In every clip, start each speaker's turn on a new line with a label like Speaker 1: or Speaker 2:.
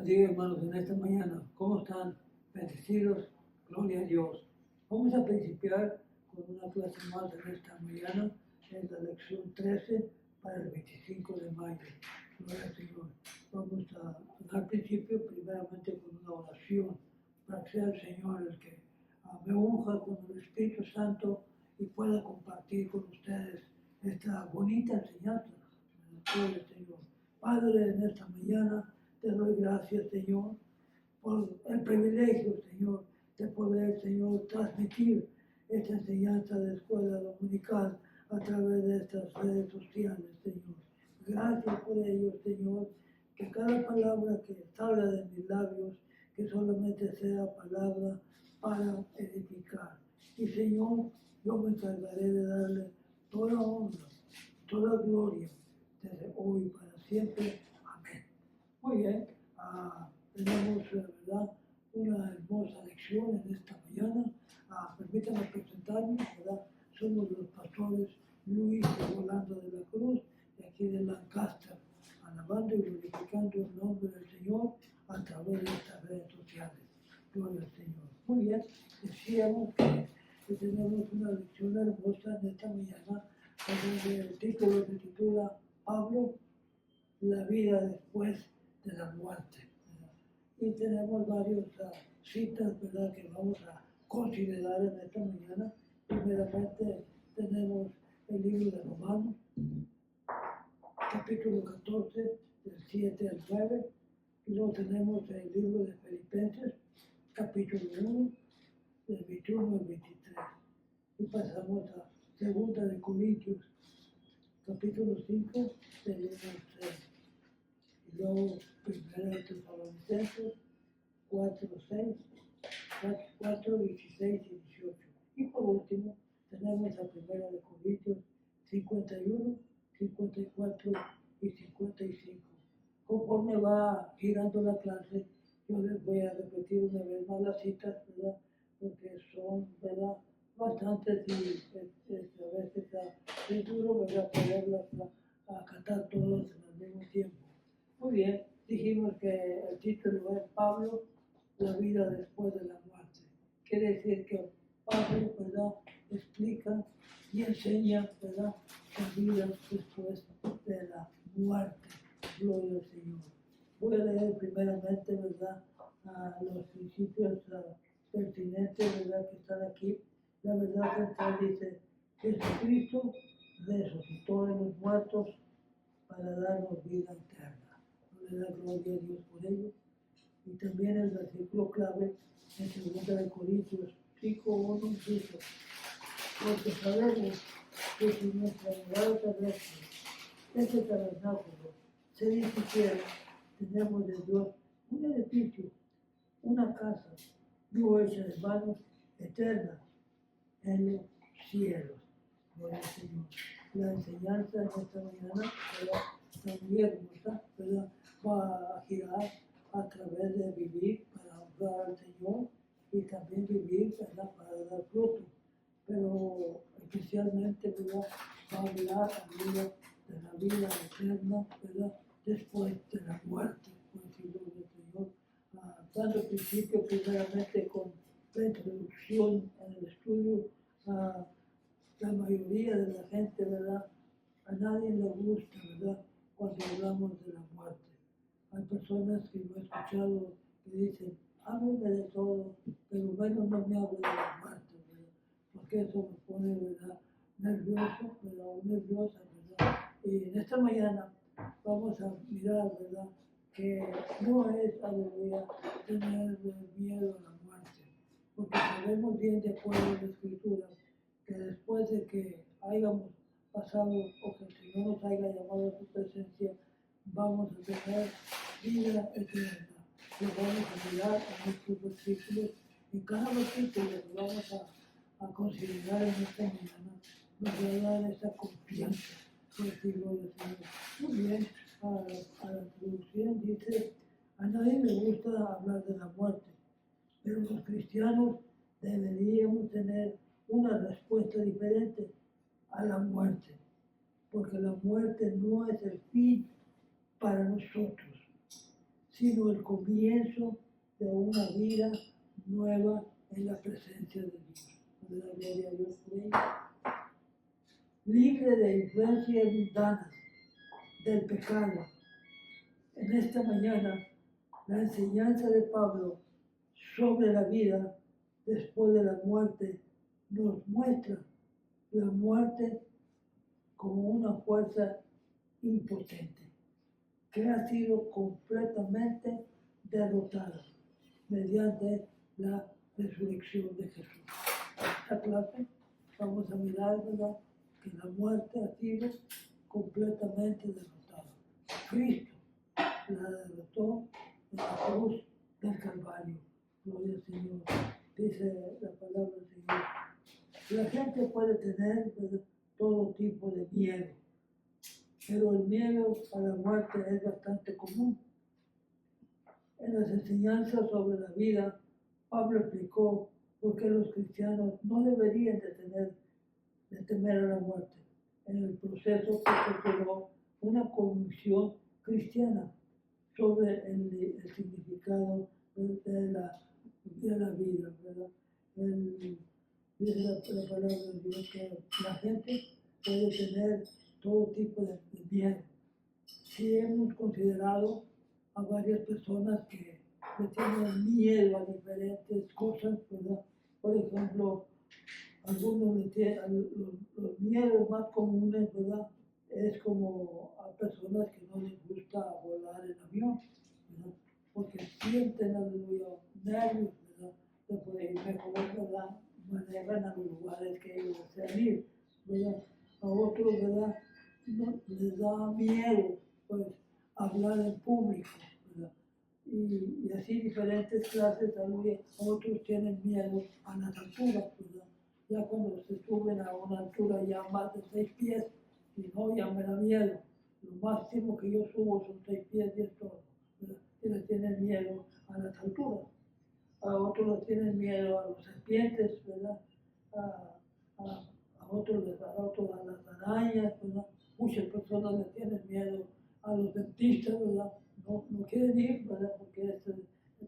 Speaker 1: bendiga, hermanos, en esta mañana. ¿Cómo están? Bendecidos, gloria a Dios. Vamos a principiar con una clase más en esta mañana, es la lección 13 para el 25 de mayo. Gloria al Señor. Vamos a dar principio primeramente con una oración para que sea el Señor el que me unja con el Espíritu Santo y pueda compartir con ustedes esta bonita enseñanza. Gloria al Señor. Padre, en esta mañana te doy gracias, Señor, por el privilegio, Señor, de poder, Señor, transmitir esta enseñanza de escuela dominical a través de estas redes sociales, Señor. Gracias por ello, Señor, que cada palabra que salga de mis labios, que solamente sea palabra para edificar. Y, Señor, yo me encargaré de darle toda honra, toda gloria, desde hoy para siempre. Amén. Muy bien, tenemos, ¿verdad?, una hermosa lección en esta mañana. Permítanme presentarme, ¿verdad? Somos los pastores Luis y Rolando de la Cruz, de aquí de Lancaster, alabando y glorificando el nombre del Señor a través de estas redes sociales. Gloria al Señor. Muy bien, decíamos que tenemos una lección hermosa en esta mañana, donde el título se titula Pablo, la vida después de la muerte. ¿Verdad? Y tenemos varias citas, ¿verdad?, que vamos a considerar en esta mañana. Primeramente tenemos el libro de Romanos, capítulo 14, del 7 al 9, y luego tenemos el libro de Filipenses, capítulo 1, del 21 al 23. Y pasamos a Segunda de Corintios, capítulo 5, del 1 al 6. Y luego Primera de Tesalonicenses 4, 6, 4, 16 y 18. Y por último tenemos la Primera de Corintios 51, 54 y 55. Conforme va girando la clase, yo les voy a repetir una vez más las citas, ¿verdad?, porque son, ¿verdad?, bastantes y a veces es duro, ¿verdad?, poderlas acatar todas al mismo tiempo. Muy bien, dijimos que el título es Pablo, la vida después de la muerte. Quiere decir que Pablo, ¿verdad?, explica y enseña, ¿verdad?, la vida después de la muerte. Gloria al Señor. Voy a leer primeramente, ¿verdad?, los principios pertinentes, ¿verdad?, que están aquí. La verdad central dice: Jesucristo resucitó de los muertos para darnos vida eterna. No le da gloria a Dios por ello. Y también el versículo clave en 2 Corintios 5:1 dice: porque sabemos que si nuestra morada terrestre, este tabernáculo, se dispusiera, tenemos de Dios un edificio, una casa, no hecha de manos, eterna en los cielos. Gloria al Señor. La enseñanza de esta mañana, ¿verdad?, también hermosa, ¿verdad?, va a girar a través de vivir para honrar al Señor y también vivir, ¿verdad?, para dar fruto. Pero especialmente, ¿verdad?, va a hablar de la vida eterna, ¿verdad?, después de la muerte, por decirlo del Señor. Dando principio primeramente con la introducción en el estudio. La mayoría de la gente, ¿verdad?, a nadie le gusta, ¿verdad?, cuando hablamos de la muerte. Hay personas que yo he escuchado que dicen: háblame de todo, pero bueno, no me hable de la muerte, ¿verdad?, porque eso me pone, ¿verdad?, nervioso, ¿verdad?, o nerviosa, ¿verdad? Y en esta mañana vamos a mirar, ¿verdad?, que no es, aleluya, tener miedo a la muerte, porque sabemos bien, de acuerdo a la Escritura, que después de que hayamos pasado o que el Señor nos haya llamado a su presencia, vamos a tener vida eterna. Lo vamos a mirar en estos versículos, y cada versículo que vamos a considerar en esta mañana nos va a dar esa confianza, por decirlo del Señor. Muy bien, a la introducción dice: a nadie le gusta hablar de la muerte, pero los cristianos deberíamos tener una respuesta diferente a la muerte, porque la muerte no es el fin para nosotros, sino el comienzo de una vida nueva en la presencia de Dios. La gloria a Dios por ello. Libre de influencias mundanas, del pecado. En esta mañana, la enseñanza de Pablo sobre la vida después de la muerte nos muestra la muerte como una fuerza impotente que ha sido completamente derrotada mediante la resurrección de Jesús. Esta clase vamos a mirar, ¿verdad?, que la muerte ha sido completamente derrotada. Cristo la derrotó en la cruz del Calvario. Gloria al Señor. Dice la palabra del Señor. La gente puede tener, ¿verdad?, todo tipo de miedo, pero el miedo a la muerte es bastante común. En las enseñanzas sobre la vida, Pablo explicó por qué los cristianos no deberían de temer a la muerte. En el proceso proporcionó una convicción cristiana sobre el significado de la vida, ¿verdad? Dice la palabra de Dios que la gente puede tener todo tipo de miedo. Si hemos considerado a varias personas que le tienen miedo a diferentes cosas, ¿verdad? Por ejemplo, algunos le tienen, los miedos más comunes, ¿verdad?, es como a personas que no les gusta volar en avión, ¿verdad?, porque sienten, aleluya, nervios, ¿verdad?, de poder ir mejor, ¿verdad?, manejan a los lugares que ellos desean ir, ¿verdad? A otros, ¿verdad?, no, les da miedo, pues, hablar en público, ¿verdad? Y así diferentes clases, aleluya. Otros tienen miedo a las alturas, ¿verdad? Ya cuando se suben a una altura ya más de 6 pies, y no, ya me da miedo. Lo máximo que yo subo son 6 pies y esto, ¿verdad? Y les tienen miedo a las alturas. A otros les tienen miedo a las serpientes, ¿verdad? A otros a las arañas, ¿verdad? Muchas personas les tienen miedo a los dentistas, ¿verdad? No quieren ir, ¿verdad? Porque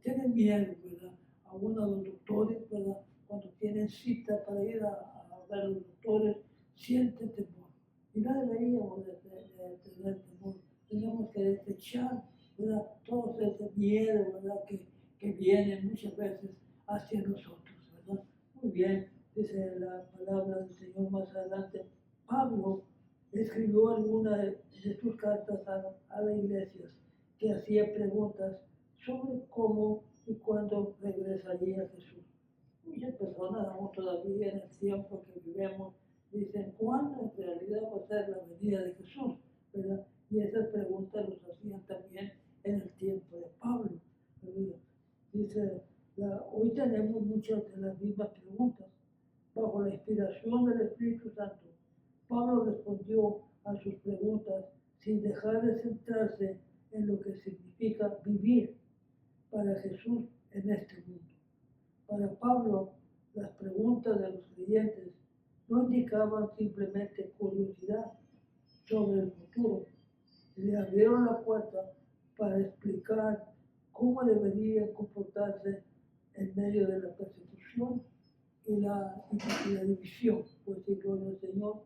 Speaker 1: tienen miedo, ¿verdad? Aún a los doctores, ¿verdad? Cuando tienen cita para ir a ver a los doctores, sienten temor. Y no deberíamos de tener temor. Tenemos que desechar, ¿verdad?, todo ese miedo, ¿verdad?, que viene muchas veces hacia nosotros, ¿verdad? Muy bien, dice la palabra del Señor más adelante. Pablo escribió alguna de sus cartas a las iglesias que hacía preguntas sobre cómo y cuándo regresaría Jesús. Muchas personas, aún todavía en el tiempo que vivimos, dicen cuándo en realidad va a ser la venida de Jesús, ¿verdad? Y esas preguntas los hacían también en el tiempo de Pablo, ¿verdad? Dice, hoy tenemos muchas de las mismas preguntas. Bajo la inspiración del Espíritu Santo, Pablo respondió a sus preguntas sin dejar de centrarse en lo que significa vivir para Jesús en este mundo. Para Pablo, las preguntas de los creyentes no indicaban simplemente curiosidad sobre el futuro, le abrieron la puerta para explicar cómo debería comportarse en medio de la persecución y la división. Pues sí, gloria al Señor.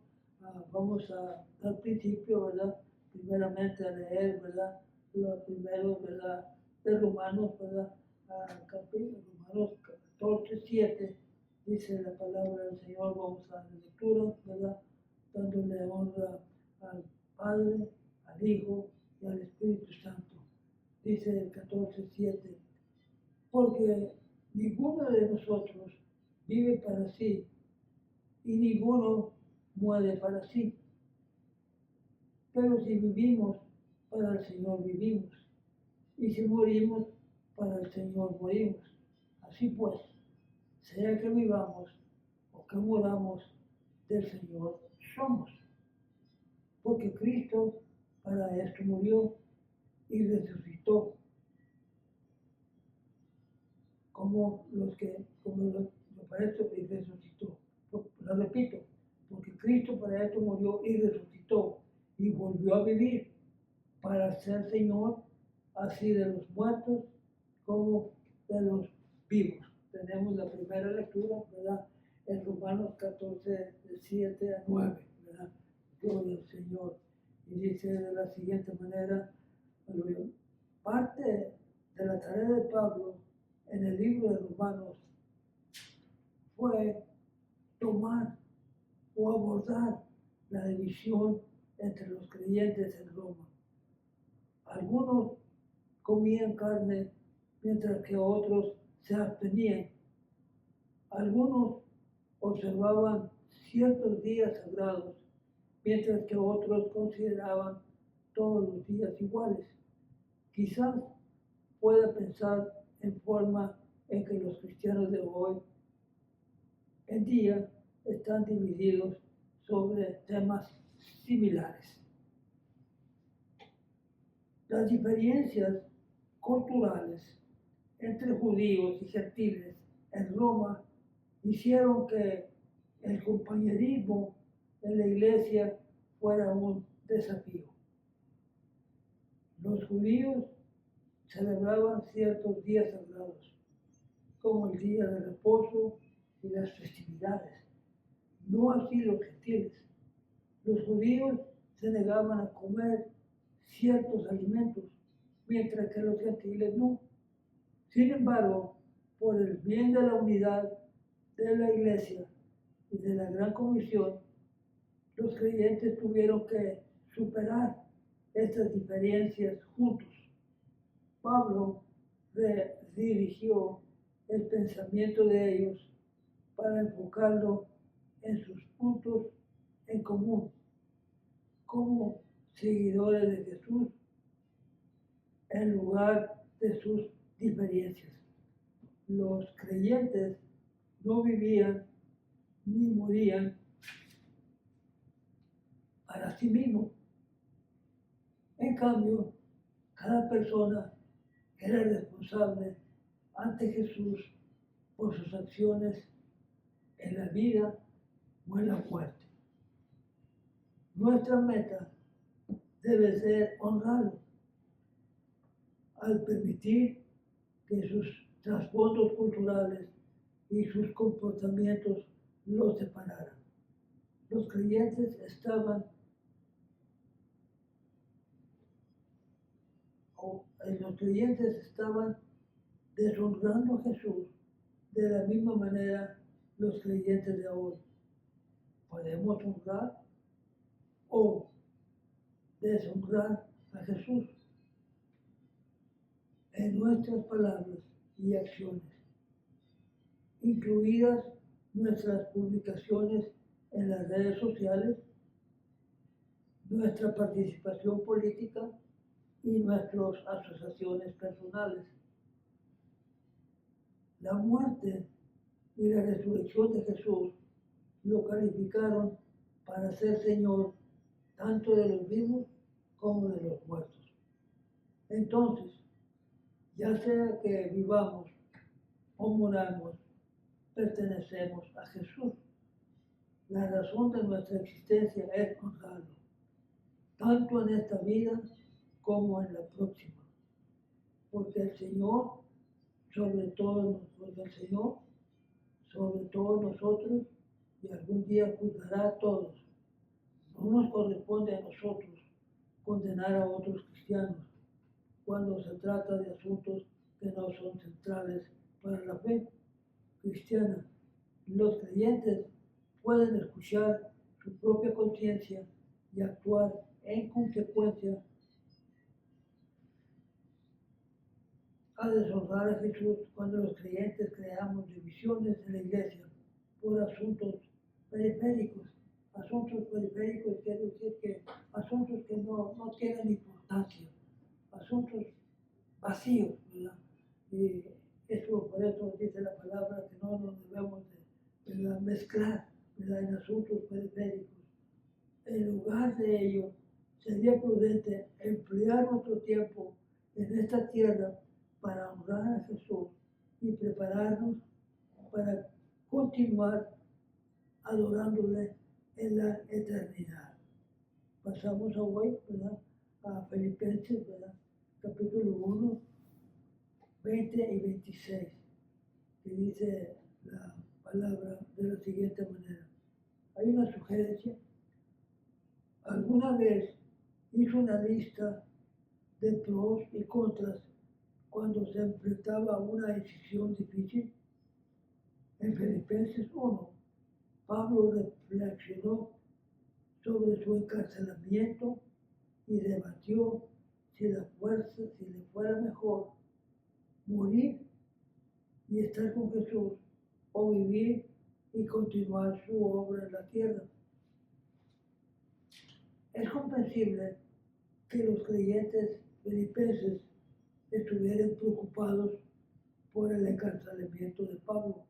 Speaker 1: Vamos a dar principio, ¿verdad?, primeramente a leer, ¿verdad?, lo primero, ¿verdad?, de Romanos, ¿verdad?, capítulo Romanos 14, 7, dice la palabra del Señor. Vamos a la lectura, ¿verdad?, dándole honra al Padre, al Hijo y al Espíritu Santo. Dice el 14, 7, porque ninguno de nosotros vive para sí y ninguno muere para sí. Pero si vivimos, para el Señor vivimos. Y si morimos, para el Señor morimos. Así pues, sea que vivamos o que moramos, del Señor somos. Porque Cristo para esto murió y resucitó. Para esto y resucitó. Lo repito, porque Cristo para esto murió y resucitó y volvió a vivir para ser Señor así de los muertos como de los vivos. Tenemos la primera lectura, ¿verdad? En Romanos 14, de 7 a 9, ¿verdad? Gloria al Señor. Y dice de la siguiente manera, parte de la tarea de Pablo en el libro de Romanos fue tomar o abordar la división entre los creyentes en Roma. Algunos comían carne mientras que otros se abstenían. Algunos observaban ciertos días sagrados, mientras que otros consideraban todos los días iguales. Quizás pueda pensar en forma en que los cristianos de hoy en día están divididos sobre temas similares. Las diferencias culturales entre judíos y gentiles en Roma hicieron que el compañerismo en la iglesia fuera un desafío. Los judíos celebraban ciertos días sagrados, como el día de reposo y las festividades. No así los gentiles. Los judíos se negaban a comer ciertos alimentos, mientras que los gentiles no. Sin embargo, por el bien de la unidad de la iglesia y de la gran comisión, los creyentes tuvieron que superar estas diferencias juntos. Pablo redirigió el pensamiento de ellos para enfocarlo en sus puntos en común como seguidores de Jesús en lugar de sus diferencias. Los creyentes no vivían ni morían para sí mismos. En cambio, cada persona era responsable ante Jesús por sus acciones en la vida o en la muerte. Nuestra meta debe ser honrarlo al permitir que sus trasfondos culturales y sus comportamientos los separaran. Los creyentes estaban deshonrando a Jesús de la misma manera los creyentes de hoy. Podemos honrar o deshonrar a Jesús en nuestras palabras y acciones, incluidas nuestras publicaciones en las redes sociales, nuestra participación política y nuestras asociaciones personales. La muerte y la resurrección de Jesús lo calificaron para ser Señor tanto de los vivos como de los muertos. Entonces, ya sea que vivamos o muramos, pertenecemos a Jesús. La razón de nuestra existencia es honrarlo, tanto en esta vida como en la próxima. Porque el Señor, sobre todos nosotros, y algún día juzgará a todos. No nos corresponde a nosotros condenar a otros cristianos cuando se trata de asuntos que no son centrales para la fe cristiana. Los creyentes pueden escuchar su propia conciencia y actuar en consecuencia a deshonrar a Jesús cuando los creyentes creamos divisiones en la iglesia por asuntos periféricos. Asuntos periféricos quiere decir que asuntos que no tienen importancia, asuntos vacíos, ¿verdad? Y por eso dice la palabra que no nos debemos de mezclar, ¿verdad?, en asuntos periféricos. En lugar de ello, sería prudente emplear nuestro tiempo en esta tierra para honrar a Jesús y prepararnos para continuar adorándole en la eternidad. Pasamos hoy, ¿verdad?, a Filipenses, ¿verdad?, capítulo 1, 20 y 26, que dice la palabra de la siguiente manera. Hay una sugerencia. ¿Alguna vez hizo una lista de pros y contras cuando se enfrentaba a una decisión difícil? En Filipenses 1, Pablo reflexionó sobre su encarcelamiento y debatió si le fuera mejor morir y estar con Jesús o vivir y continuar su obra en la tierra. Es comprensible que los creyentes filipenses estuvieran preocupados por el encarcelamiento de Pablo.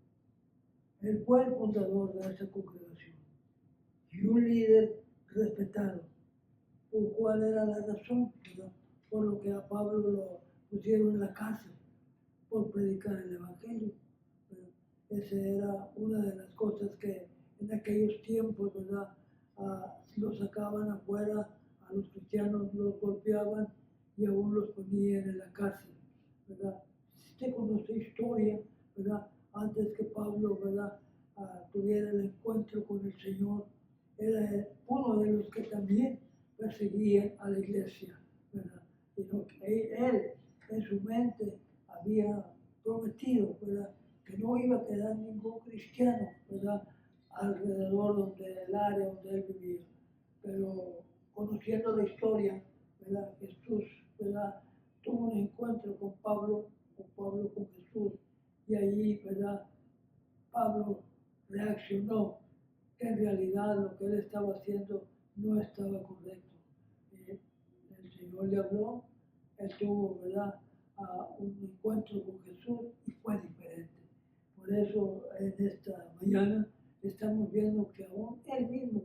Speaker 1: Él fue el fundador de esa congregación y un líder respetado, por cuál era la razón, ¿verdad?, por lo que a Pablo lo pusieron en la cárcel por predicar el Evangelio. Esa era una de las cosas que en aquellos tiempos, ¿verdad?, los sacaban afuera, a los cristianos los golpeaban y aún los ponían en la cárcel, ¿verdad? Si usted conoce historia, ¿verdad?, antes que Pablo, ¿verdad?, tuviera el encuentro con el Señor, era uno de los que también perseguían a la iglesia, ¿verdad? Y él en su mente había prometido, ¿verdad?, que no iba a quedar ningún cristiano, ¿verdad?, alrededor del área donde él vivía. Pero conociendo la historia, ¿verdad?, Jesús, ¿verdad?, tuvo un encuentro con Pablo con Jesús, y allí, ¿verdad?, Pablo reaccionó que en realidad lo que él estaba haciendo no estaba correcto. El Señor le habló, él tuvo, ¿verdad?, un encuentro con Jesús y fue diferente. Por eso en esta mañana estamos viendo que aún él mismo,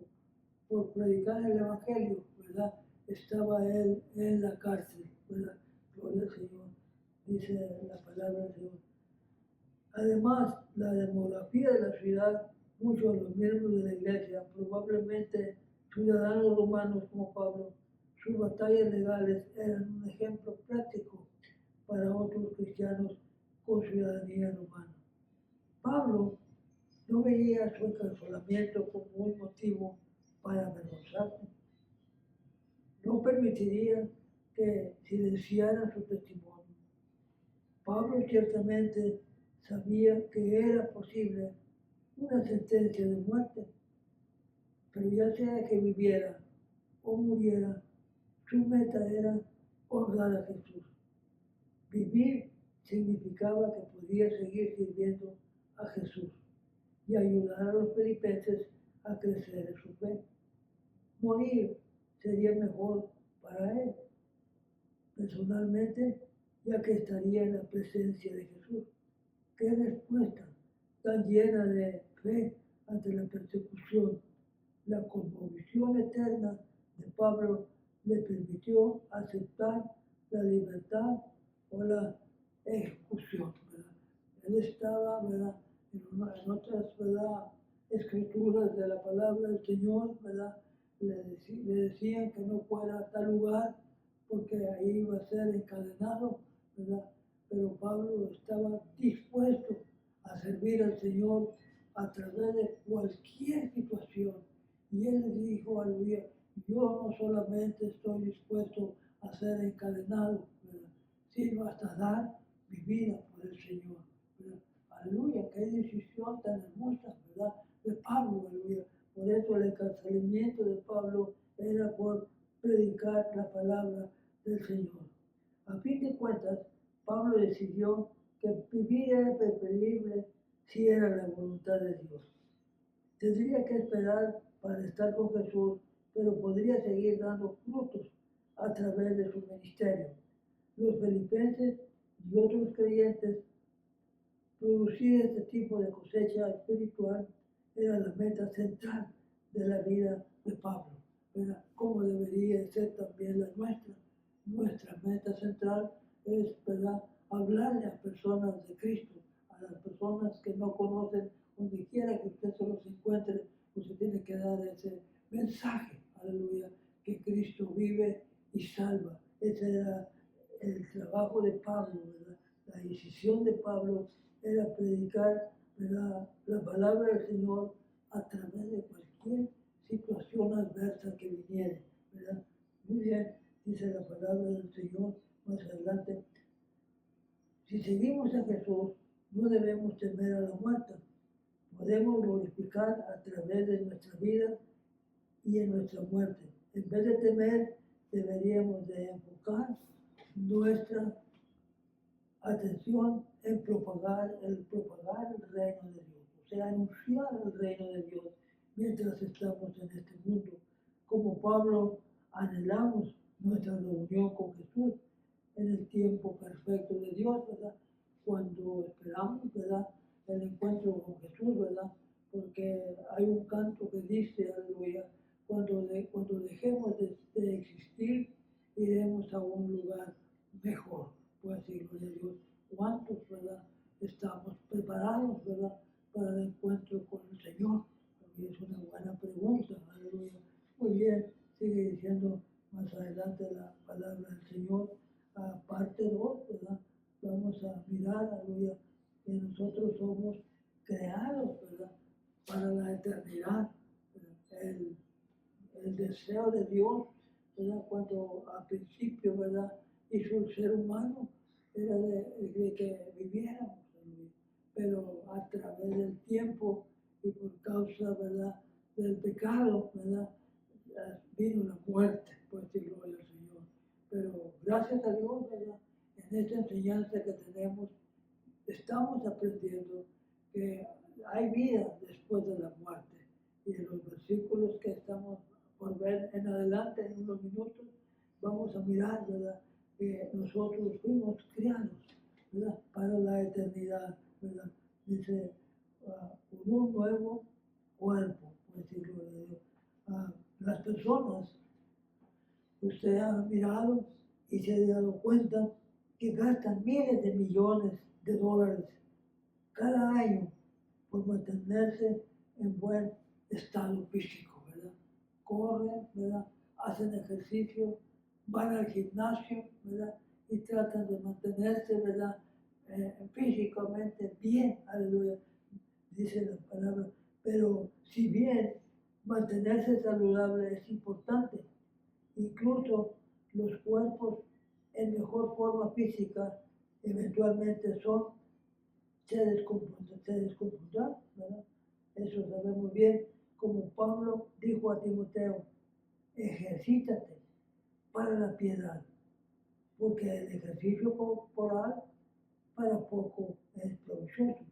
Speaker 1: por predicar el Evangelio, ¿verdad?, estaba él en la cárcel, ¿verdad? Gloria al Señor, dice la palabra del Señor. Además, la demografía de la ciudad, muchos de los miembros de la iglesia, probablemente ciudadanos romanos como Pablo, sus batallas legales eran un ejemplo práctico para otros cristianos con ciudadanía romana. Pablo no veía su encarcelamiento como un motivo para avergonzarse. No permitiría que silenciaran su testimonio. Pablo ciertamente sabía que era posible una sentencia de muerte, pero ya sea que viviera o muriera, su meta era honrar a Jesús. Vivir significaba que podía seguir sirviendo a Jesús y ayudar a los filipenses a crecer en su fe. Morir sería mejor para él, personalmente, ya que estaría en la presencia de Jesús. Qué respuesta tan llena de fe ante la persecución. La conmovisión eterna de Pablo le permitió aceptar la libertad o la ejecución, ¿verdad? Él estaba, ¿verdad?, en otras, ¿verdad?, escrituras de la palabra del Señor, ¿verdad?, le decían que no fuera a tal lugar porque ahí iba a ser encadenado, ¿verdad? Pero Pablo estaba dispuesto a servir al Señor a través de cualquier situación. Y él le dijo, aleluya, yo no solamente estoy dispuesto a ser encadenado, ¿verdad?, sino hasta dar mi vida por el Señor, ¿verdad? Aleluya, qué decisión tan hermosa, ¿verdad?, de Pablo, aleluya. Por eso el encarcelamiento de Pablo era por predicar la palabra del Señor. A fin de cuentas, Pablo decidió que vivir era preferible si era la voluntad de Dios. Tendría que esperar para estar con Jesús, pero podría seguir dando frutos a través de su ministerio. Los filipenses y otros creyentes, producir este tipo de cosecha espiritual era la meta central de la vida de Pablo, ¿verdad?, como debería ser también la nuestra. Nuestra meta central es, ¿verdad?, hablarle a personas de Cristo, a las personas que no conocen, donde quiera que usted se los encuentre, usted tiene que dar ese mensaje, aleluya, que Cristo vive y salva. Esa era el trabajo de Pablo, ¿verdad? La decisión de Pablo era predicar, ¿verdad?, la palabra del Señor a través de cualquier situación adversa que viniera, ¿verdad? Muy bien, dice la palabra del Señor más adelante. Si seguimos a Jesús, no debemos temer a la muerte. Podemos glorificar a través de nuestra vida y en nuestra muerte. En vez de temer, deberíamos de enfocar nuestra atención en propagar el reino de Dios, o sea, anunciar el reino de Dios mientras estamos en este mundo. Como Pablo, anhelamos nuestra reunión con Jesús en el tiempo perfecto de Dios, ¿verdad? Cuando esperamos, ¿verdad?, el encuentro con Jesús, ¿verdad? Porque hay un canto que dice, aleluya, cuando dejemos de existir, iremos a un lugar mejor, pues decir, gloria a Dios. ¿Cuántos, verdad, estamos preparados, verdad, para el encuentro con el Señor? Porque es una buena pregunta, aleluya. Muy bien, sigue diciendo más adelante la palabra del Señor, parte 2, ¿verdad? Vamos a mirar, aleluya, que nosotros somos creados, ¿verdad?, para la eternidad. El deseo de Dios, ¿verdad?, cuando al principio, ¿verdad?, hizo el ser humano, era de que viviéramos, ¿verdad?, pero a través del tiempo y por causa, ¿verdad?, del pecado, ¿verdad?, vino la muerte, por decirlo al Señor. Pero gracias a Dios, ¿verdad?, en esta enseñanza que tenemos, estamos aprendiendo que hay vida después de la muerte. Y en los versículos que estamos por ver en adelante, en unos minutos, vamos a mirar, ¿verdad?, que nosotros fuimos criados, ¿verdad?, para la eternidad, ¿verdad? Dice, con un nuevo cuerpo, por decirlo de Dios. Las personas, usted ha mirado y se ha dado cuenta que gastan miles de millones de dólares cada año por mantenerse en buen estado físico, ¿verdad? Corren, ¿verdad?, hacen ejercicio, van al gimnasio, ¿verdad?, y tratan de mantenerse, ¿verdad?, físicamente bien, aleluya, dice la palabra. Pero si bien mantenerse saludable es importante, incluso los cuerpos en mejor forma física eventualmente se descompondrán, ¿verdad? Eso sabemos bien, como Pablo dijo a Timoteo, ejercítate para la piedad, porque el ejercicio corporal para poco es provechoso,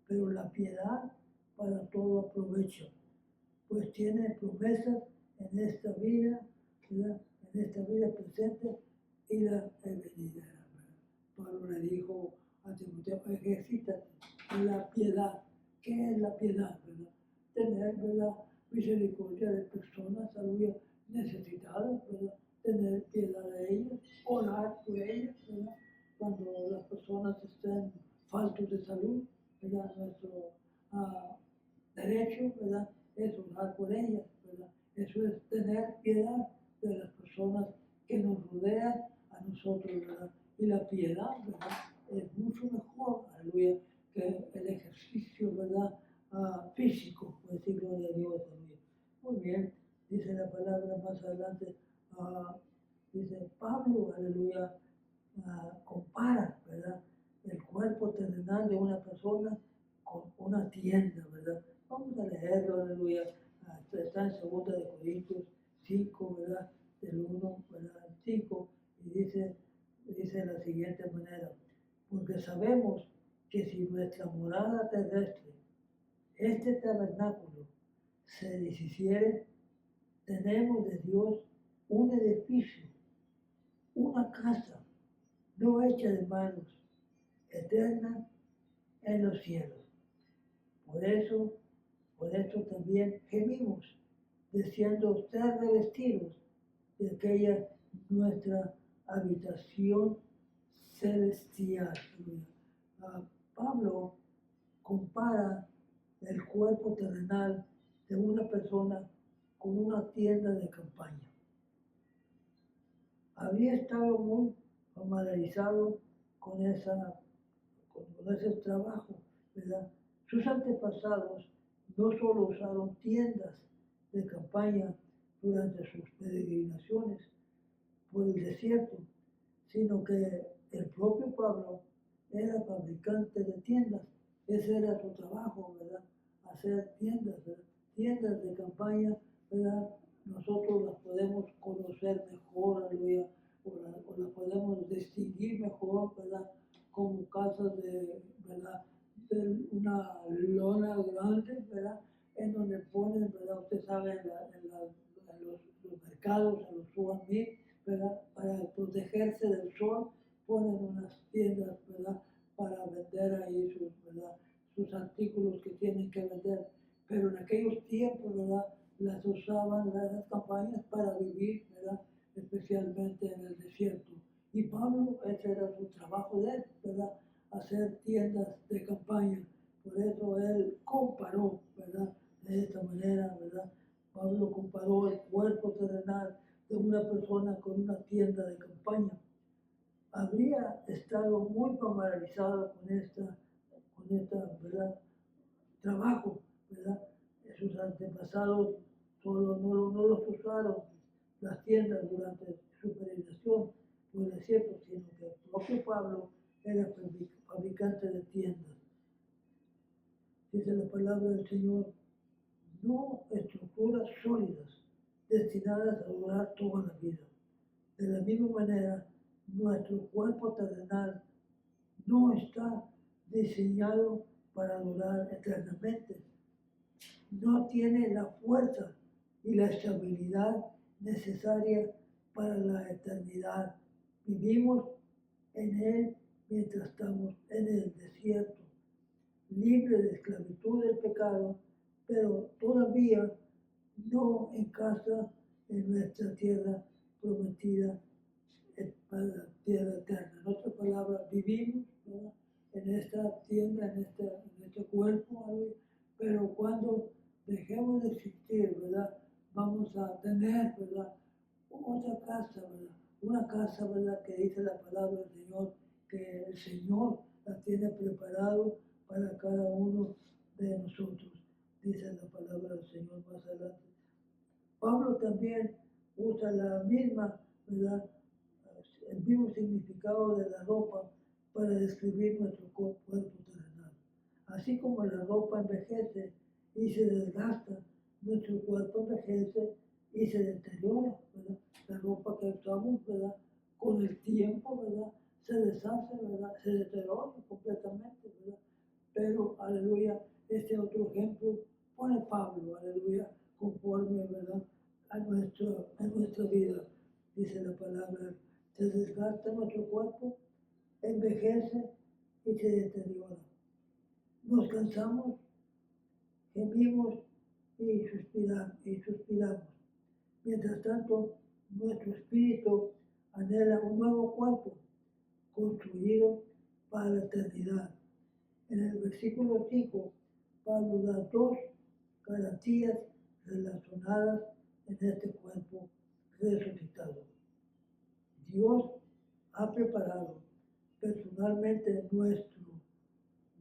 Speaker 1: pero la piedad para todo aprovecho, pues tiene promesas en esta vida, ¿verdad?, en esta vida presente y la venidera. Pablo le dijo a Timoteo, ejercítate en la piedad. ¿Qué es la piedad, verdad? Tener, ¿verdad?, misericordia de personas, aleluya, necesitadas, ¿verdad? Tener piedad de ellas, orar por ellas, ¿verdad? Cuando las personas estén faltos de salud, ¿verdad? Nuestro derecho, ¿verdad?, es orar por ellas, ¿verdad? Eso es tener piedad de las personas que nos rodean a nosotros, ¿verdad? Y la piedad, ¿verdad?, es mucho mejor, aleluya, que el ejercicio, ¿verdad?, físico, por decirlo de Dios, aleluya. Muy bien, dice la palabra más adelante, dice Pablo, aleluya, compara, ¿verdad?, el cuerpo terrenal de una persona con una tienda, ¿verdad? Vamos a leerlo, aleluya. Está en 2 de Corintios 5, ¿verdad?, del 1, ¿verdad?, al 5, y dice de la siguiente manera, porque sabemos que si nuestra morada terrestre, este tabernáculo, se deshiciere, tenemos de Dios un edificio, una casa, no hecha de manos, eterna en los cielos. Por eso también gemimos, deseando ser revestidos de aquella nuestra habitación celestial. Pablo compara el cuerpo terrenal de una persona con una tienda de campaña. Había estado muy familiarizado con ese trabajo, ¿verdad? Sus antepasados no solo usaron tiendas de campaña durante sus peregrinaciones por el desierto, sino que el propio Pablo era fabricante de tiendas. Ese era su trabajo, ¿verdad? Hacer tiendas, ¿verdad? Tiendas de campaña, ¿verdad? Nosotros las podemos conocer mejor, aleluya, o las podemos distinguir mejor, ¿verdad? Como casas ¿verdad? De una lona grande, ¿verdad? En donde ponen, ¿verdad? Usted sabe, en los mercados, en los souvenirs, ¿verdad? Para protegerse del sol, ponen unas tiendas, ¿verdad? Para vender ahí ¿verdad? Sus artículos que tienen que vender. Pero en aquellos tiempos, ¿verdad? Las usaban las campañas para vivir, ¿verdad? Especialmente en el desierto. Y Pablo, ese era su trabajo de él, ¿verdad? Hacer tiendas de campaña. Por eso él comparó, ¿verdad? De esta manera, ¿verdad? Pablo comparó el cuerpo terrenal de una persona con una tienda de campaña. Habría estado muy familiarizado con esta, ¿verdad? Trabajo, ¿verdad? Sus antepasados solo no los usaron las tiendas durante su peregrinación por el desierto, sino que el propio Pablo era fabricante de tiendas. Dice la palabra del Señor, no estructuras sólidas destinadas a durar toda la vida. De la misma manera, nuestro cuerpo terrenal no está diseñado para durar eternamente. No tiene la fuerza y la estabilidad necesaria para la eternidad. Vivimos en él mientras estamos en el desierto, libre de esclavitud del pecado, pero todavía no en casa en nuestra tierra prometida para la tierra eterna. En otras palabras, vivimos, ¿verdad? En esta tienda, en este cuerpo, ¿verdad? Pero cuando dejemos de existir, ¿verdad? Vamos a tener, ¿verdad? Otra casa, ¿verdad? Una casa, ¿verdad? Que dice la palabra del Señor, que el Señor la tiene preparado para cada uno de nosotros. Dice la palabra del Señor más adelante. Pablo también usa la misma, ¿verdad? El mismo significado de la ropa para describir nuestro cuerpo terrenal. Así como la ropa envejece y se desgasta, nuestro cuerpo envejece y se deteriora, ¿verdad? La ropa que usamos, ¿verdad? Con el tiempo, ¿verdad? Se deshace, ¿verdad? Se deteriora completamente, ¿verdad? Pero, aleluya, este otro ejemplo pone Pablo, aleluya, conforme, ¿verdad? A nuestra vida, dice la palabra, se desgasta nuestro cuerpo, envejece y se deteriora. Nos cansamos, gemimos y suspiramos. Mientras tanto, nuestro espíritu anhela un nuevo cuerpo construido para la eternidad. En el versículo 5, Pablo da dos garantías relacionadas en este cuerpo resucitado. Dios ha preparado personalmente nuestro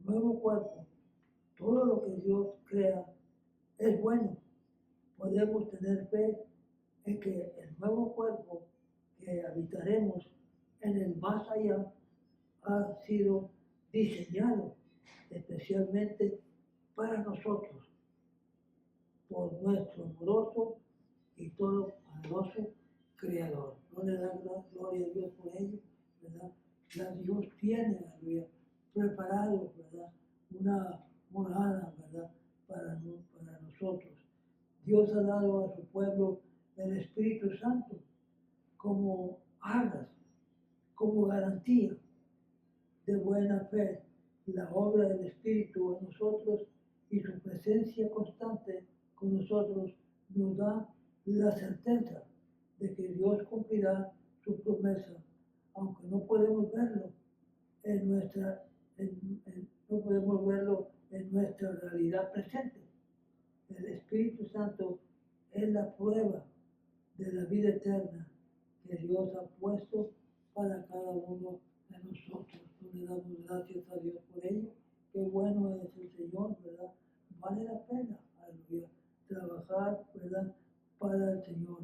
Speaker 1: nuevo cuerpo. Todo lo que Dios crea es bueno. Podemos tener fe en que el nuevo cuerpo que habitaremos en el más allá ha sido diseñado especialmente para nosotros por nuestro amoroso y todopoderoso Creador. No le dan gloria a Dios por ello, ¿verdad? Dios tiene, aleluya, preparado, ¿verdad? Una morada, ¿verdad? Para nosotros. Dios ha dado a su pueblo el Espíritu Santo como arras, como garantía de buena fe. La obra del Espíritu en nosotros y su presencia constante con nosotros nos da la certeza de que Dios cumplirá su promesa, aunque no podemos verlo no podemos verlo en nuestra realidad presente. El Espíritu Santo es la prueba de la vida eterna que Dios ha puesto para cada uno de nosotros. Le damos gracias a Dios por ello. Qué bueno es el Señor, ¿verdad? Vale la pena, aleluya, trabajar, ¿verdad? Para el Señor.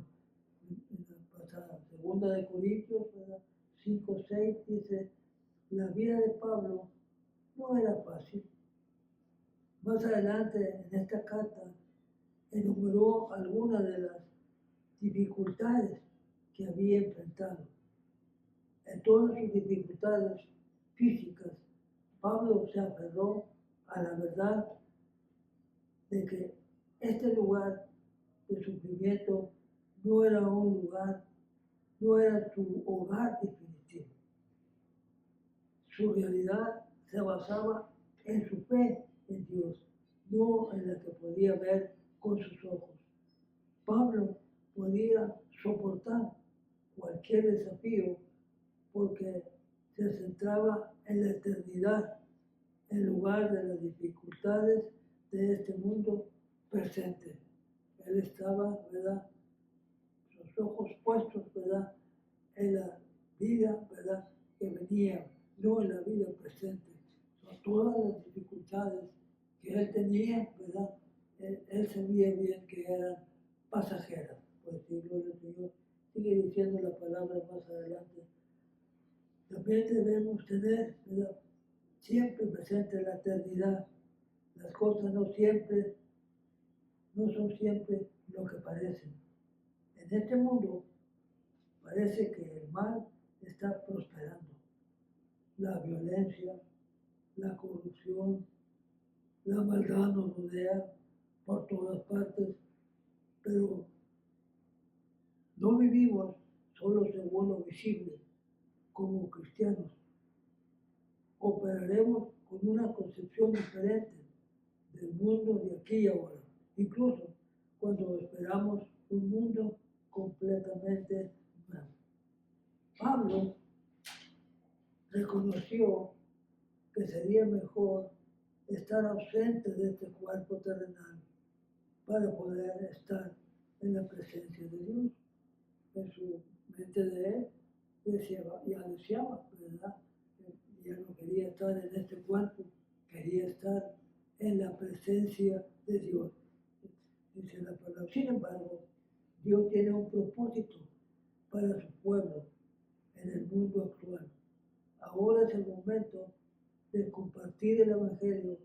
Speaker 1: En la pasada, segunda de Corintios, ¿verdad? 5:6 dice, la vida de Pablo no era fácil. Más adelante en esta carta enumeró algunas de las dificultades que había enfrentado. En todas sus dificultades físicas, Pablo se aferró a la verdad de que este lugar de sufrimiento no era un lugar, no era su hogar definitivo. Su realidad se basaba en su fe en Dios, no en la que podía ver con sus ojos. Pablo podía soportar cualquier desafío porque se centraba en la eternidad en lugar de las dificultades de este mundo presente. Él estaba, ¿verdad?, sus ojos puestos, ¿verdad?, en la vida, ¿verdad?, que venía, no en la vida presente. Son todas las dificultades que él tenía, ¿verdad?, él sabía bien que eran pasajeras. Por decirlo del Señor, sigue diciendo la palabra más adelante. También debemos tener, ¿verdad?, siempre presente la eternidad. Las cosas no son siempre lo que parecen. En este mundo parece que el mal está prosperando. La violencia, la corrupción, la maldad nos rodea por todas partes, pero no vivimos solo según lo visible como cristianos. Operaremos con una concepción diferente del mundo de aquí y ahora, incluso cuando esperamos un mundo completamente nuevo. Pablo reconoció que sería mejor estar ausente de este cuerpo terrenal para poder estar en la presencia de Dios. En su mente de él deseaba, ¿verdad? Ya no quería estar en este cuerpo, quería estar en la presencia de Dios. Dice la palabra. Sin embargo, Dios tiene un propósito para su pueblo en el mundo actual. Ahora es el momento de compartir el Evangelio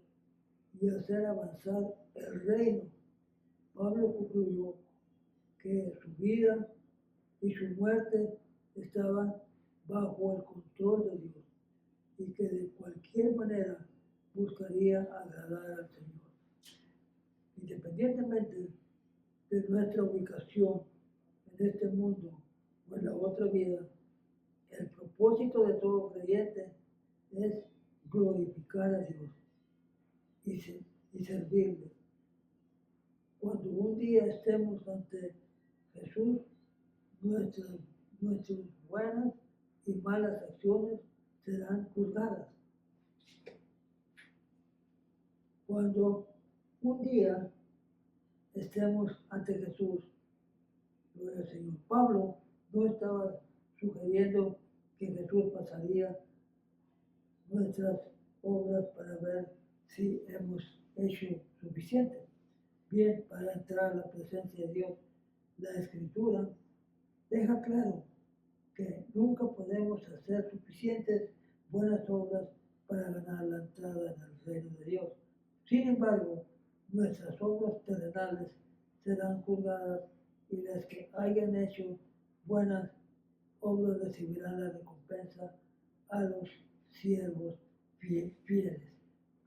Speaker 1: y hacer avanzar el reino. Pablo concluyó que su vida y su muerte estaban bajo el control de Dios y que de cualquier manera buscaría agradar al Señor. Independientemente de nuestra ubicación en este mundo o en la otra vida, el propósito de todo creyente es glorificar a Dios y servirle. Cuando un día estemos ante Jesús, nuestras buenas y malas acciones serán juzgadas. Cuando un día estemos ante Jesús, gloria al Señor. Pablo no estaba sugiriendo que Jesús pasaría nuestras obras para ver si hemos hecho suficiente. Bien, para entrar a la presencia de Dios, la Escritura deja claro que nunca podemos hacer suficientes buenas obras para ganar la entrada en el reino de Dios. Sin embargo, nuestras obras terrenales serán juzgadas y las que hayan hecho buenas obras recibirán la recompensa a los siervos fieles.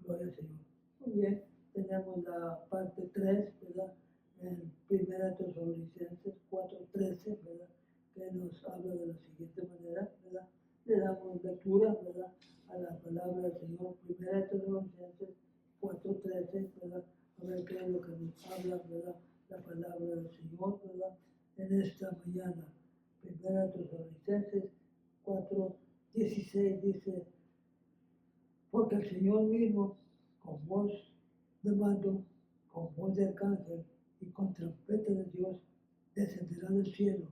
Speaker 1: Gloria al Señor. Muy bien, tenemos la parte 3, ¿verdad? En 1 Tesalonicenses 4:13, ¿verdad?, que nos habla de la siguiente manera, ¿verdad? Le damos lectura, ¿verdad?, a la palabra del Señor. 1 Tesalonicenses 4:13, ¿verdad? A ver qué es lo que nos habla, ¿verdad?, la palabra del Señor, ¿verdad?, en esta mañana. 1 Tesalonicenses 4:16 dice, porque el Señor mismo, con voz de mando, con voz de arcángel y con trompeta de Dios, descenderá del cielo,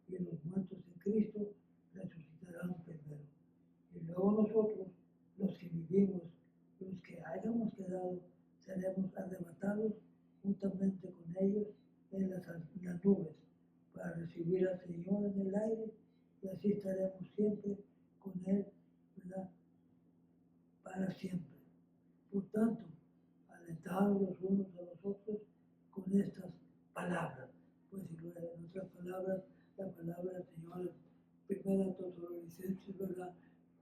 Speaker 1: y los muertos en Cristo resucitarán resucitarán primero. Y luego nosotros, los que vivimos, los que hayamos quedado, seremos arrebatados juntamente con ellos en las nubes para recibir al Señor en el aire, y así estaremos siempre con Él, ¿verdad? Para siempre. Por tanto, alentados los unos a los otros con estas palabras. Pues en otras palabras, la palabra del Señor, primera Tesalonicenses, ¿verdad?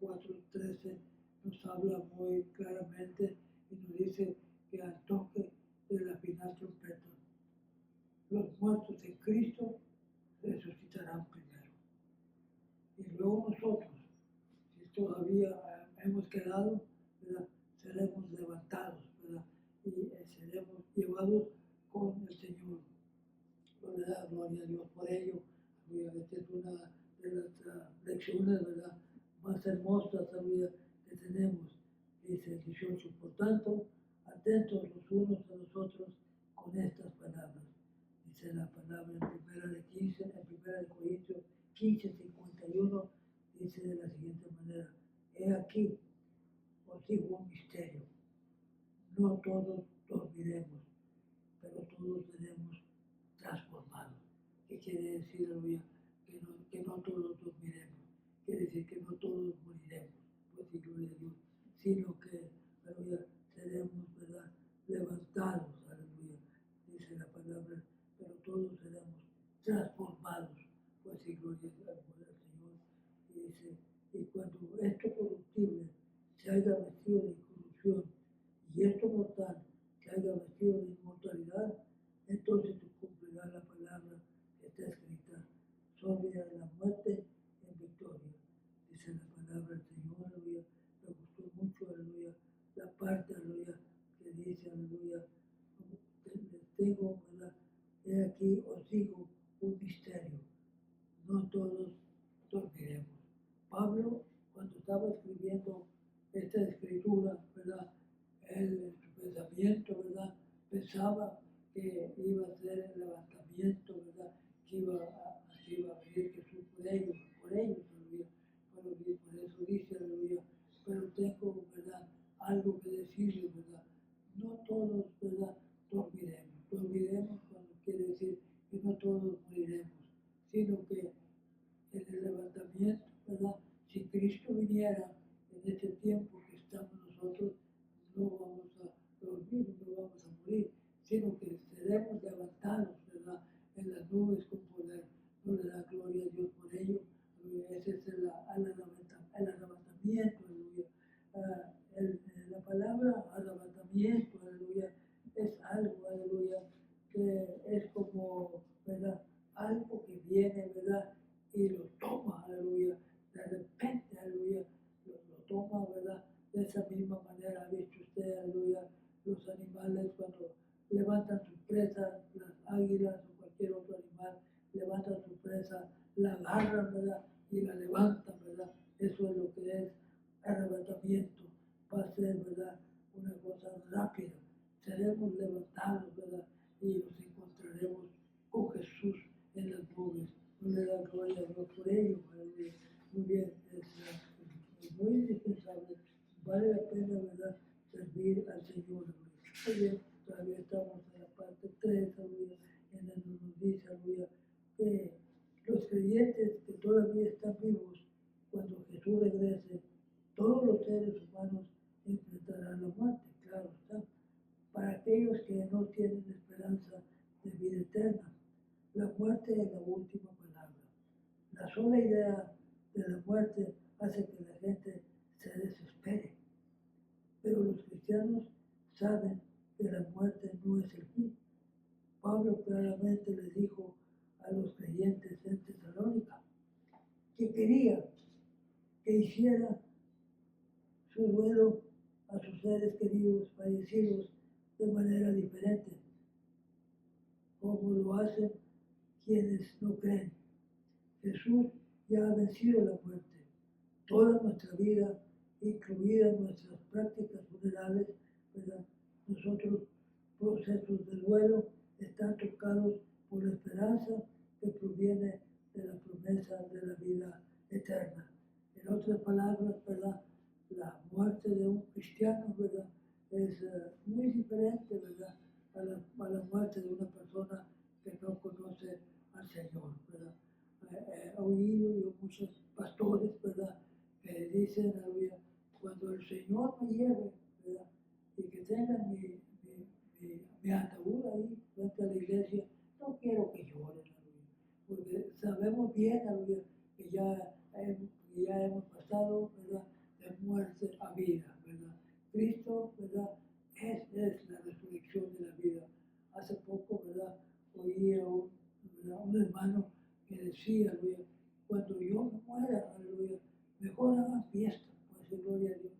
Speaker 1: 4:13 nos habla muy claramente y nos dice que al toque de la final trompeta, los muertos en Cristo resucitarán primero. Y luego nosotros, si todavía hemos quedado, ¿verdad? Seremos levantados, ¿verdad? Y seremos llevados con el Señor. ¿Verdad? Gloria a Dios por ello. Esta es una de las lecciones, ¿verdad?, más hermosas todavía que tenemos. Dice el 18, por tanto, atentos los unos a los otros con estas palabras. Dice la palabra en primera de Corintios 15:51, dice de la siguiente manera: he aquí, os digo un misterio, no todos dormiremos, pero todos seremos transformados. ¿Qué quiere decir, aleluya? Que no todos dormiremos, quiere decir que no todos moriremos, pues sí, gloria a Dios, sino que, aleluya, seremos, ¿verdad?, levantados, aleluya, dice la palabra, pero todos seremos transformados, pues sí, gloria al Señor. Y dice, y cuando esto corruptible se haya vestido de incorrupción y esto mortal se haya vestido de inmortalidad, entonces se cumplirá la palabra que está escrita: sobre la muerte en victoria. Dice la palabra del Señor, aleluya. Me gustó mucho, aleluya, la parte, aleluya, que dice, aleluya, les tengo, ¿verdad? He aquí os digo un misterio, no todos dormiremos. Pablo, cuando estaba escribiendo esta escritura, ¿verdad?, él en su pensamiento, ¿verdad?, pensaba que iba a ser el levantamiento, ¿verdad?, que iba a venir Jesús por ellos, aleluya. Pero por eso dice, aleluya, pero tengo, ¿verdad?, algo que decirles, ¿verdad? No todos, ¿verdad?, dormiremos. Dormiremos cuando quiere decir que no todos moriremos, sino que en el levantamiento, ¿verdad?, si Cristo viniera en este tiempo que estamos nosotros, no vamos a dormir, no vamos a morir, sino que seremos levantados, ¿verdad?, en las nubes con poder. No le da gloria a Dios por ello. Ese es el arrebatamiento, aleluya. La palabra arrebatamiento, aleluya, es algo, aleluya, que es como, ¿verdad?, algo que viene, ¿verdad?, y lo toma, aleluya, de repente, aleluya, lo toma, ¿verdad? De esa misma manera, ha visto usted, aleluya, los animales cuando levantan su presa, las águilas o cualquier otro animal, levantan su presa, la agarran, ¿verdad?, y la levantan, ¿verdad? Eso es lo que es arrebatamiento. Va a ser, ¿verdad?, una cosa rápida. Seremos levantados, ¿verdad?, y nos encontraremos con Jesús en las nubes. No le da gloria a Dios por ello, aleluya. Muy bien, es muy indispensable, vale la pena, ¿verdad?, servir al Señor, aleluya. Muy bien, todavía estamos en la parte 3, aleluya, en donde nos dice, aleluya, que los creyentes que todavía están vivos, cuando Jesús regrese, todos los seres humanos enfrentarán la muerte, claro está. Para aquellos que no tienen esperanza de vida eterna, la muerte es la última palabra. La sola idea de la muerte hace que la gente se desespere. Pero los cristianos saben que la muerte no es el fin. Pablo claramente les dijo a los creyentes en Tesalónica que quería que hiciera su duelo a sus seres queridos fallecidos de manera diferente, como lo hacen quienes no creen. Jesús ya ha vencido la muerte. Toda nuestra vida, incluidas nuestras prácticas funerales, ¿verdad?, nosotros procesos de duelo, están tocados por la esperanza que proviene de la promesa de la vida eterna. es muy diferente, ¿verdad? A la muerte de una persona que no conoce al Señor, ¿verdad? He oído yo muchos pastores, ¿verdad? Que dicen, aleluya, cuando el Señor me lleve, ¿verdad? Y que tengan mi ataúd ahí frente a la iglesia, no quiero que lloren, aleluya, porque sabemos bien, aleluya, que ya hemos pasado, ¿verdad? De muerte a vida, ¿verdad? Cristo, ¿verdad? Es la resurrección de la vida. Hace poco, ¿verdad? Oí a un hermano que decía, aleluya, cuando yo me muera, aleluya, mejor hagan fiesta, pues gloria a Dios.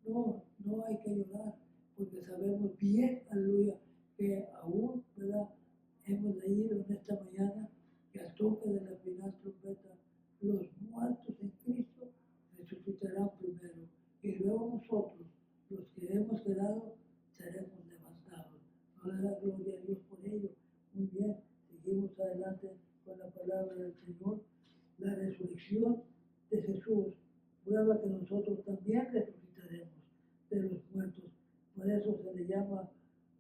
Speaker 1: No, no hay que llorar, porque sabemos bien, aleluya, que aún, ¿verdad? Hemos leído en esta mañana que al toque de la final trompeta, los muertos en Cristo resucitarán primero. Y luego nosotros, los que hemos quedado, seremos levantados. No le da gloria a Dios por ello. Muy bien, seguimos adelante con la palabra del Señor. La resurrección de Jesús prueba que nosotros también resucitaremos de los muertos. Por eso se le llama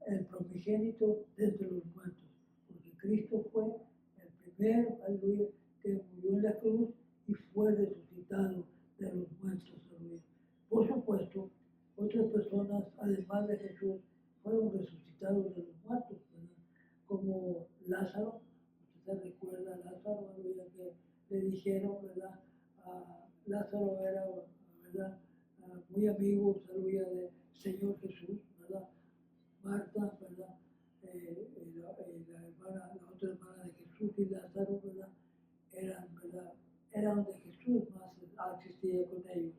Speaker 1: el primogénito de entre los muertos. Porque Cristo fue el primero, aleluya, que murió en la cruz y fue resucitado de los muertos, aleluya. Por supuesto, otras personas, además de Jesús, fueron resucitados de los muertos, ¿verdad? Como Lázaro, usted se recuerda a Lázaro, aleluya, que le dijeron, ¿verdad? Lázaro era, ¿verdad? Muy amigo, aleluya, del Señor Jesús, ¿verdad? Marta, ¿verdad? La hermana, la otra hermana de Jesús y Lázaro, ¿verdad? ¿Verdad? Eran donde Jesús más asistía con ellos,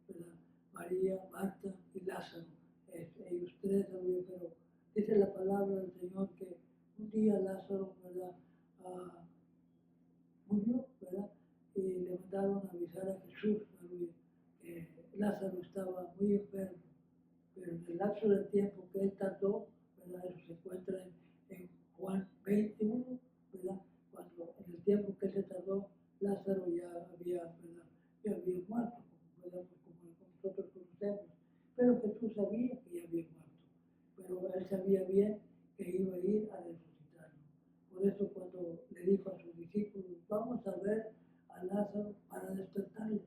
Speaker 1: ¿verdad? María, Marta y Lázaro, ellos tres, ¿verdad? Pero dice la palabra del Señor que un día Lázaro, ¿verdad? Murió, ¿verdad? Y le mandaron a avisar a Jesús, ¿verdad? Que Lázaro estaba muy enfermo, pero en el lapso del tiempo que él tardó, ¿verdad? Eso se encuentra en Juan 21, ¿verdad? Cuando en el tiempo que él se tardó, Lázaro ya había, ¿verdad? Ya había muerto, ¿verdad? Como nosotros conocemos. Pero Jesús sabía que ya había muerto, pero él sabía bien que iba a ir a resucitarlo. Por eso cuando le dijo a sus discípulos, vamos a ver a Lázaro para despertarle.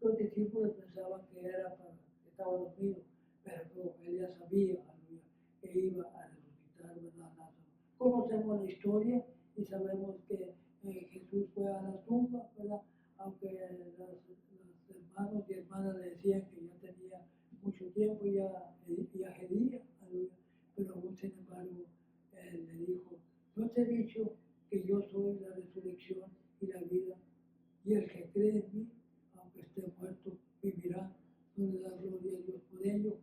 Speaker 1: Los discípulos pensaban que era para que estaba dormido, pero no, él ya sabía, aleluya, que iba a resucitar, ¿verdad? Lázaro. Conocemos la historia y sabemos que Jesús fue a la tumba, ¿verdad? Aunque los hermanos y hermanas le decían que ya tenía mucho tiempo, ya gedía, aleluya, pero aún sin embargo él le dijo, no te he dicho que yo soy la resurrección y la vida, y el que cree en mí, aunque esté muerto, vivirá. No le da gloria a Dios por ello.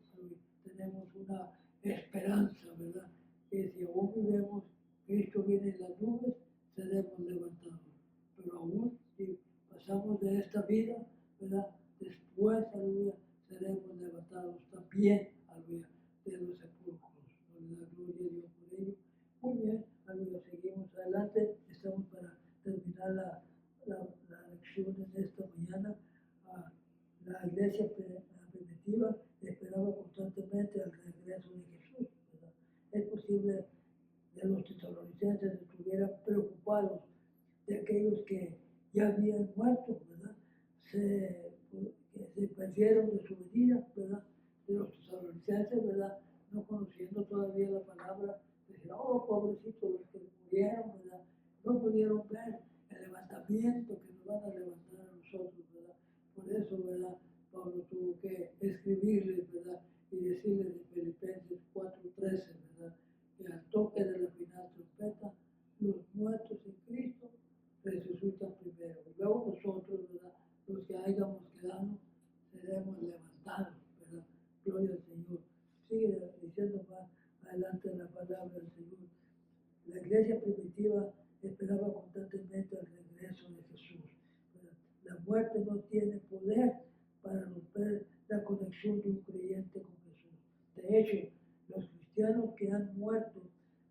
Speaker 1: Tenemos una esperanza, ¿verdad? Que si aún vivemos, Cristo viene en las nubes, seremos levantados. Pero aún si pasamos de esta vida, ¿verdad? Después, aleluya, seremos levantados también, aleluya, de los sepulcros. No le da gloria a Dios por ello. Muy bien, aleluya, seguimos adelante. Estamos para terminar la lección en esta mañana. La iglesia primitiva esperaba constantemente el regreso de Jesús, ¿verdad? Es posible que los tesalonicenses estuvieran preocupados de aquellos que ya habían muerto, ¿verdad? Que se perdieron de su venida, ¿verdad? De los tesalonicenses, ¿verdad? No conociendo todavía la palabra, decían, oh, pobrecitos los que murieron, ¿verdad? No pudieron ver el levantamiento que nos van a levantar a nosotros, ¿verdad? Por eso, ¿verdad? Pablo tuvo que escribirles, ¿verdad? Y decirles en Filipenses 4:13, ¿verdad? Que al toque de la final trompeta, los muertos en Cristo resucitan primero. Y luego nosotros, ¿verdad? Los que hayamos quedado, seremos levantados, ¿verdad? Gloria al Señor. Sigue diciendo más adelante en la palabra del Señor. La iglesia primitiva esperaba constantemente el regreso de Jesús. La muerte no tiene poder para romper la conexión de un creyente con Jesús. De hecho, los cristianos que han muerto,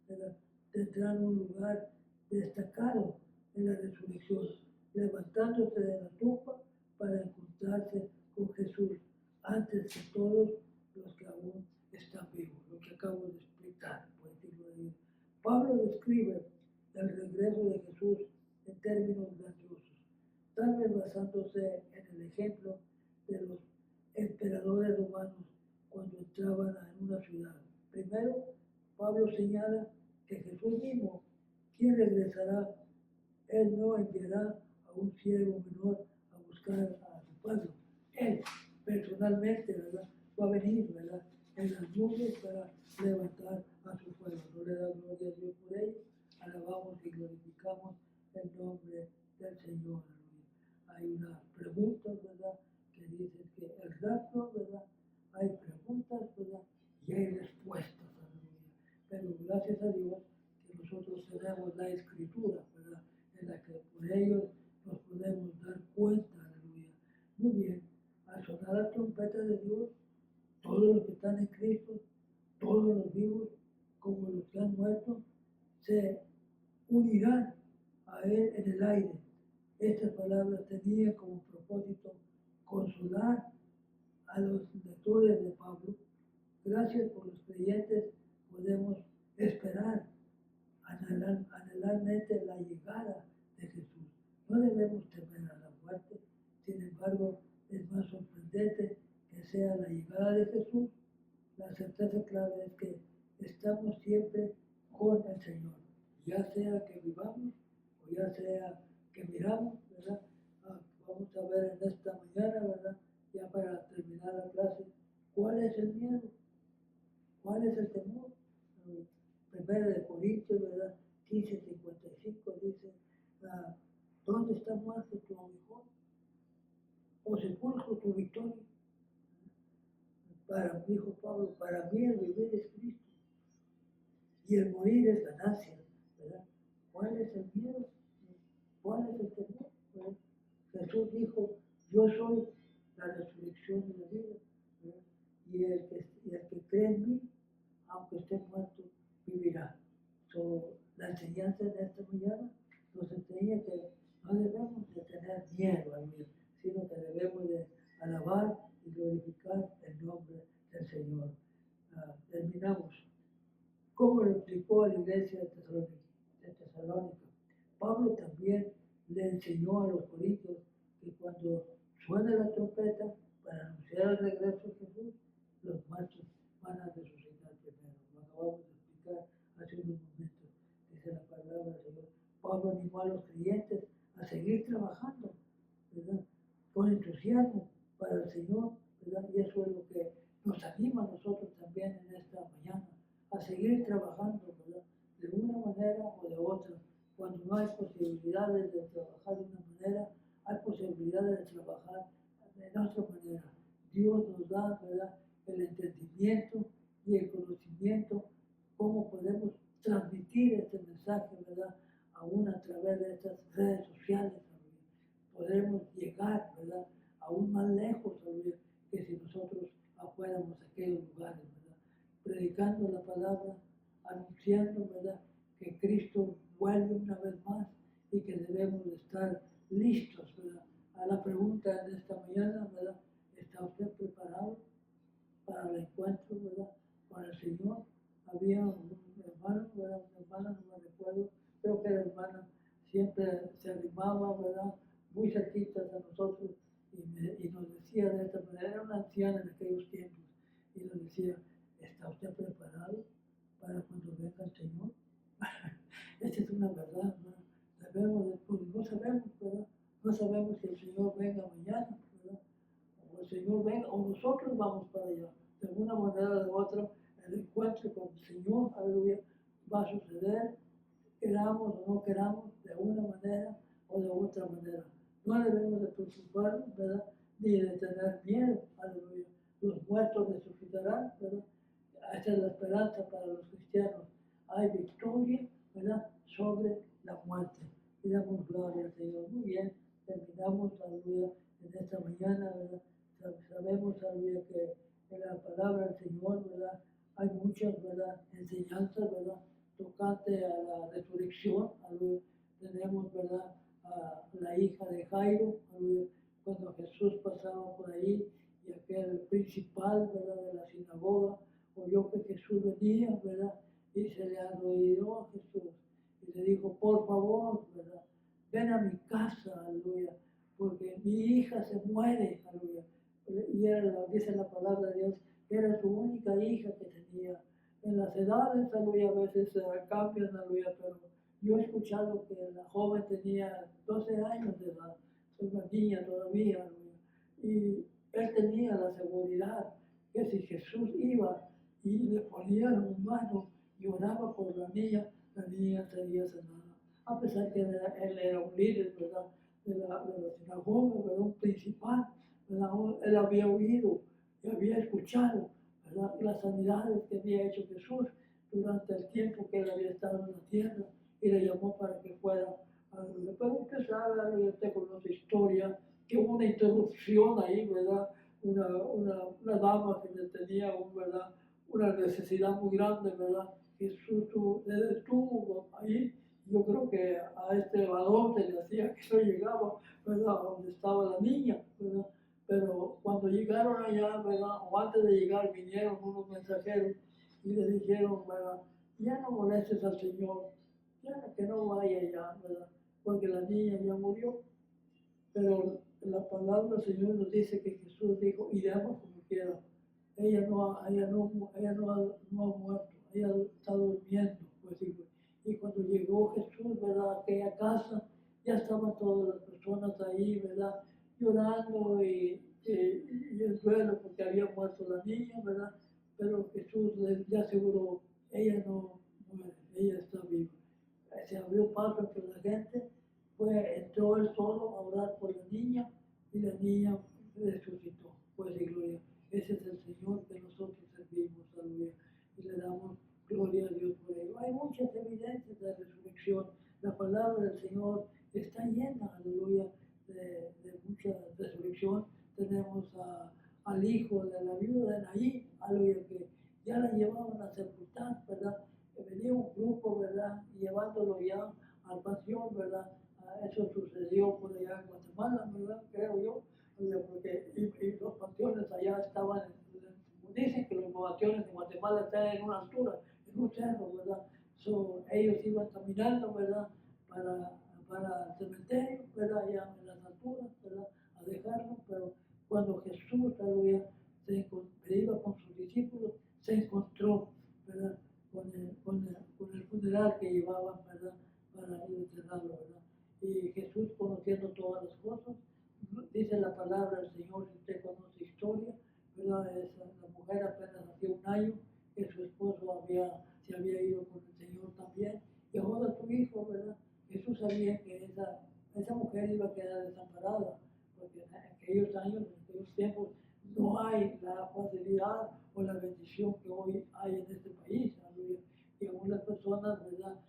Speaker 1: ¿verdad?, tendrán un lugar destacado en la resurrección, levantándose de la tumba para encontrarse con Jesús antes que todos los que aún están vivos, lo que acabo de explicar, por decirlo de Dios. Pablo describe el regreso de Jesús en términos grandiosos, tal vez basándose en el ejemplo de los emperadores romanos cuando entraban en una ciudad. Primero, Pablo señala que Jesús mismo, quien regresará, él no enviará a un siervo menor a buscar a su pueblo. Él personalmente, ¿verdad?, va a venir, ¿verdad?, en las nubes para levantar a su pueblo. No le da gloria a Dios por ello. Alabamos y glorificamos el nombre del Señor. Hay una pregunta, ¿verdad?, que dice que el rapto, ¿verdad?, hay preguntas, ¿verdad?, y hay respuestas, aleluya. Pero gracias a Dios que nosotros tenemos la Escritura, ¿verdad?, en la que por ellos nos podemos dar cuenta, aleluya. Muy bien, al sonar la trompeta de Dios, todos los que están en Cristo, todos los vivos, como los que han muerto, se unirán a Él en el aire. Esta palabra tenía como propósito consolar a los lectores de Pablo. Gracias por los creyentes podemos esperar anhelarmente la llegada de Jesús. No debemos temer a la muerte, sin embargo, es más sorprendente que sea la llegada de Jesús. La certeza clave es que estamos siempre con el Señor, ya sea que vivamos o ya sea que miramos, ¿verdad? Vamos a ver en esta mañana, ¿verdad?, ya para terminar la clase, ¿cuál es el miedo? ¿Cuál es el temor? Primero de Corintios, ¿verdad?, 15:55 dice, ¿dónde está muerto tu aguijón? ¿O sepulcro tu victoria? Dijo Pablo, para mí el vivir es Cristo y el morir es ganancia, ¿verdad? ¿Cuál es el miedo? ¿Cuál es el temor? ¿Verdad? Jesús dijo, yo soy la resurrección de la vida, ¿verdad? Y el que cree en mí, aunque esté muerto, vivirá. La enseñanza de esta mañana nos enseña que no debemos de tener miedo al miedo, sino que debemos de alabar y glorificar el nombre del Señor. Terminamos. ¿Cómo lo explicó a la iglesia de Tesalónica? Pablo también le enseñó a los corintios que cuando suene la trompeta para anunciar el regreso de Jesús, los muertos van a resucitar primero. Lo acabamos de explicar hace unos momentos. Dice la palabra del Señor. Pablo animó a los creyentes a seguir trabajando, ¿verdad?, con entusiasmo para el Señor, ¿verdad? Y eso es lo que nos anima a nosotros también en esta mañana, a seguir trabajando, ¿verdad?, de una manera o de otra. Cuando no hay posibilidades de trabajar de una manera, hay posibilidades de trabajar de otra manera. Dios nos da, ¿verdad?, el entendimiento y el conocimiento, cómo podemos transmitir este mensaje, ¿verdad?, aún a través de estas redes sociales. Podremos llegar, ¿verdad?, aún más lejos, ¿verdad?, que si nosotros fuéramos a aquellos lugares, ¿verdad?, predicando la palabra, anunciando, ¿verdad?, que Cristo vuelve una vez más y que debemos de estar listos, ¿verdad? A la pregunta de esta mañana, ¿verdad?, ¿está usted preparado para el encuentro, ¿verdad?, con el Señor? Había un hermano, ¿verdad?, una hermana, no me recuerdo, creo que la hermana siempre se animaba, ¿verdad?, muy cerquitas a nosotros y nos decía de esta manera, era una anciana en aquellos tiempos, y nos decía, ¿está usted preparado para cuando venga el Señor? Esta es una verdad, ¿no? Debemos de, pues no sabemos, ¿verdad? No sabemos si el Señor venga mañana, ¿verdad? O el Señor venga, o nosotros vamos para allá. De alguna manera o de otra, el encuentro con el Señor, aleluya, va a suceder, queramos o no queramos, de una manera o de otra manera. No debemos de preocuparnos, ¿verdad?, ni de tener miedo, aleluya. Los muertos resucitarán, ¿verdad? Esta es la esperanza para los cristianos. Hay victoria, ¿verdad?, sobre la muerte. Y damos gloria al Señor. Muy bien, terminamos, aleluya, en esta mañana, ¿verdad? Sabemos, aleluya, que en la palabra del Señor, ¿verdad?, hay muchas, ¿verdad?, enseñanzas, ¿verdad?, tocante a la resurrección, aleluya. Tenemos, ¿verdad?, a la hija de Jairo, aleluya, cuando Jesús pasaba por ahí y aquel principal, ¿verdad?, de la sinagoga o oyó que Jesús venía, ¿verdad? Y se le arrodilló a Jesús y le dijo, por favor, ¿verdad? Ven a mi casa, aleluya, porque mi hija se muere, aleluya. Y era, dice la palabra de Dios, que era su única hija que tenía. En las edades, aleluya, a veces cambian, aleluya, pero yo he escuchado que la joven tenía 12 años de edad, es una niña todavía, aleluya. Y él tenía la seguridad que si Jesús iba y le ponía las manos y oraba por la niña sería sanada. A pesar que él era un líder, ¿verdad? De la sinagoga, ¿verdad? Un principal, ¿verdad? Él había oído y había escuchado, ¿verdad? Las sanidades que había hecho Jesús durante el tiempo que él había estado en la tierra y le llamó para que fuera. Pero usted sabe, usted conoce historia, que hubo una interrupción ahí, ¿verdad? Una dama que tenía, ¿verdad? Una necesidad muy grande, ¿verdad? Jesús le detuvo ahí. Yo creo que a este varón se le hacía que no llegaba, ¿verdad? Donde estaba la niña, ¿verdad? Pero cuando llegaron allá, ¿verdad? O antes de llegar, vinieron unos mensajeros y le dijeron, ¿verdad? Ya no molestes al Señor, ya que no vaya ya, ¿verdad? Porque la niña ya murió. Pero la palabra del Señor nos dice que Jesús dijo, iremos como quiera. Ella no ha muerto, ella está durmiendo, pues, y cuando llegó Jesús, ¿verdad? A aquella casa, ya estaban todas las personas ahí, ¿verdad? Llorando y el duelo porque había muerto la niña, ¿verdad? Pero Jesús le aseguró, ella no muere, ella está viva. Se abrió paso entre la gente, entró él solo a orar por la niña y la niña resucitó. Pues de gloria. Ese es el Señor que nosotros servimos, aleluya. Y le damos gloria a Dios por ello. Hay muchas evidencias de resurrección. La palabra del Señor está llena, aleluya, de mucha resurrección. Tenemos al hijo de la viuda de Naín, aleluya, que ya la llevaban a sepultar, ¿verdad? Que venía un grupo, ¿verdad? Llevándolo ya al pasión, ¿verdad? Eso sucedió por allá en Guatemala, ¿verdad? Creo yo, porque y los panteones allá estaban, dicen que los panteones en Guatemala están en una altura, en un cerro, ¿verdad? Ellos iban caminando, ¿verdad? Para el cementerio, ¿verdad? Allá en las alturas, ¿verdad? A dejarlo, pero cuando Jesús, aleluya, iba con sus discípulos, se encontró, ¿verdad? Con el funeral que llevaban, ¿verdad? Para ir a enterrarlo, ¿verdad? Y Jesús, conociendo todas las cosas, dice la palabra del Señor, si usted conoce historia, ¿verdad? La mujer apenas hacía un año que su esposo se había ido con el Señor también, y ahora su hijo, ¿verdad? Jesús sabía que esa mujer iba a quedar desamparada, porque en aquellos años, en aquellos tiempos, no hay la facilidad o la bendición que hoy hay en este país, aleluya. Y algunas personas, ¿verdad?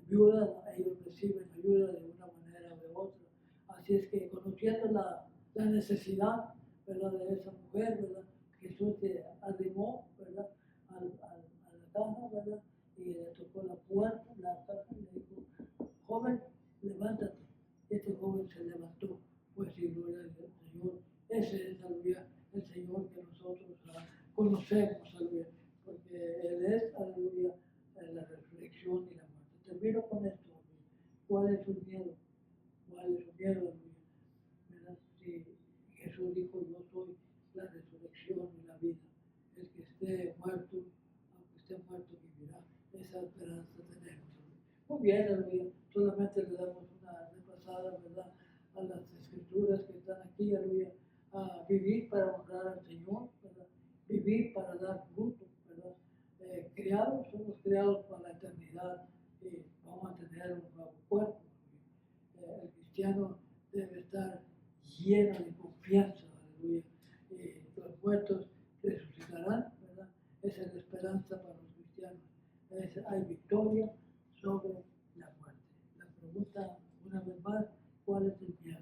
Speaker 1: Viudas, ellos reciben ayuda de una manera o de otra. Así es que conociendo la necesidad, ¿verdad? De esa mujer, ¿verdad? Jesús se arrimó, ¿verdad? A la casa, ¿verdad? Y le tocó la puerta, la casa, y le dijo, joven, levántate. Este joven se levantó, pues sí, gloria al Señor. Ese es, aleluya, el Señor que nosotros conocemos, aleluya, porque Él es, aleluya, la resurrección y la muerte. Termino con esto, aleluya. ¿Cuál es su miedo? ¿Cuál es su miedo, aleluya? ¿Verdad? Si Jesús dijo, yo soy la resurrección y la vida. El que esté muerto, aunque esté muerto, vivirá. Esa esperanza tenemos, aleluya. Muy bien, aleluya. Solamente le damos una repasada, ¿verdad? A las escrituras que están aquí, aleluya. A vivir para honrar al Señor, ¿verdad? Vivir para dar fruto, ¿verdad? Somos creados para la eternidad y vamos a tener un nuevo cuerpo. El cristiano debe estar lleno de confianza, aleluya. Los muertos resucitarán, ¿verdad? Esa es la esperanza para los cristianos. Hay victoria sobre la muerte. La pregunta, una vez más, ¿cuál es el miedo?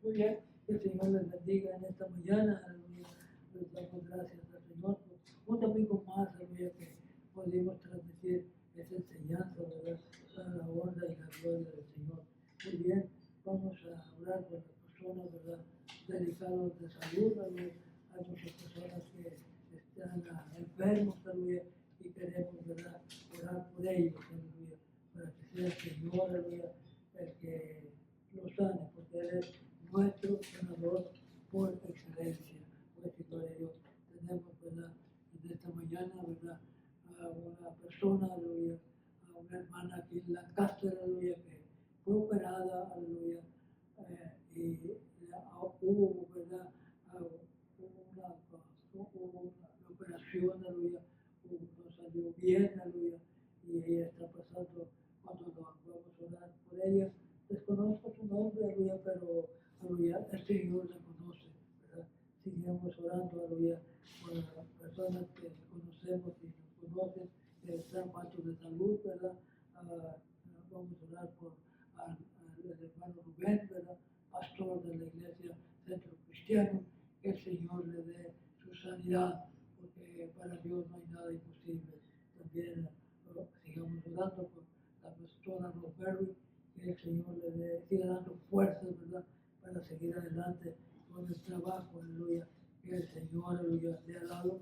Speaker 1: Muy bien, que el Señor les bendiga en esta mañana, aleluya. Les damos gracias al Señor por un domingo más, aleluya, que pudimos transmitir esa enseñanza, ¿verdad? Para la honra y la gloria del Señor. Muy bien, vamos a orar por las personas, ¿verdad? Delicados de salud, ¿verdad? Hay muchas personas que están enfermas. enfermos, aleluya, y queremos, ¿verdad?, orar por ellos, aleluya, para que sea el Señor, aleluya, el que los sane, porque Él es nuestro sanador por excelencia. Pues, gloria a Dios. Tenemos, ¿verdad?, en esta mañana, ¿verdad?, a una persona, aleluya, a una hermana aquí en Lancaster, aleluya, que fue operada, aleluya, y hubo, ¿verdad?, hubo una operación, aleluya, no salió bien, aleluya, y ella está pasando, cuando vamos a orar por ella, desconozco su nombre, aleluya, pero, aleluya, el Señor la conoce, ¿verdad? Seguimos orando, aleluya, por las personas que conocemos y nos conocen, que están faltos de salud, ¿verdad? Vamos a orar por el hermano Rubén, ¿verdad?, pastor de la iglesia Centro Cristiano, que el Señor le dé su sanidad, porque para Dios no hay nada imposible. También sigamos orando por la pastora Rosemary, que el Señor le dé, siga dando fuerzas, ¿verdad?, para seguir adelante con el trabajo, aleluya, que el Señor, aleluya, le ha dado.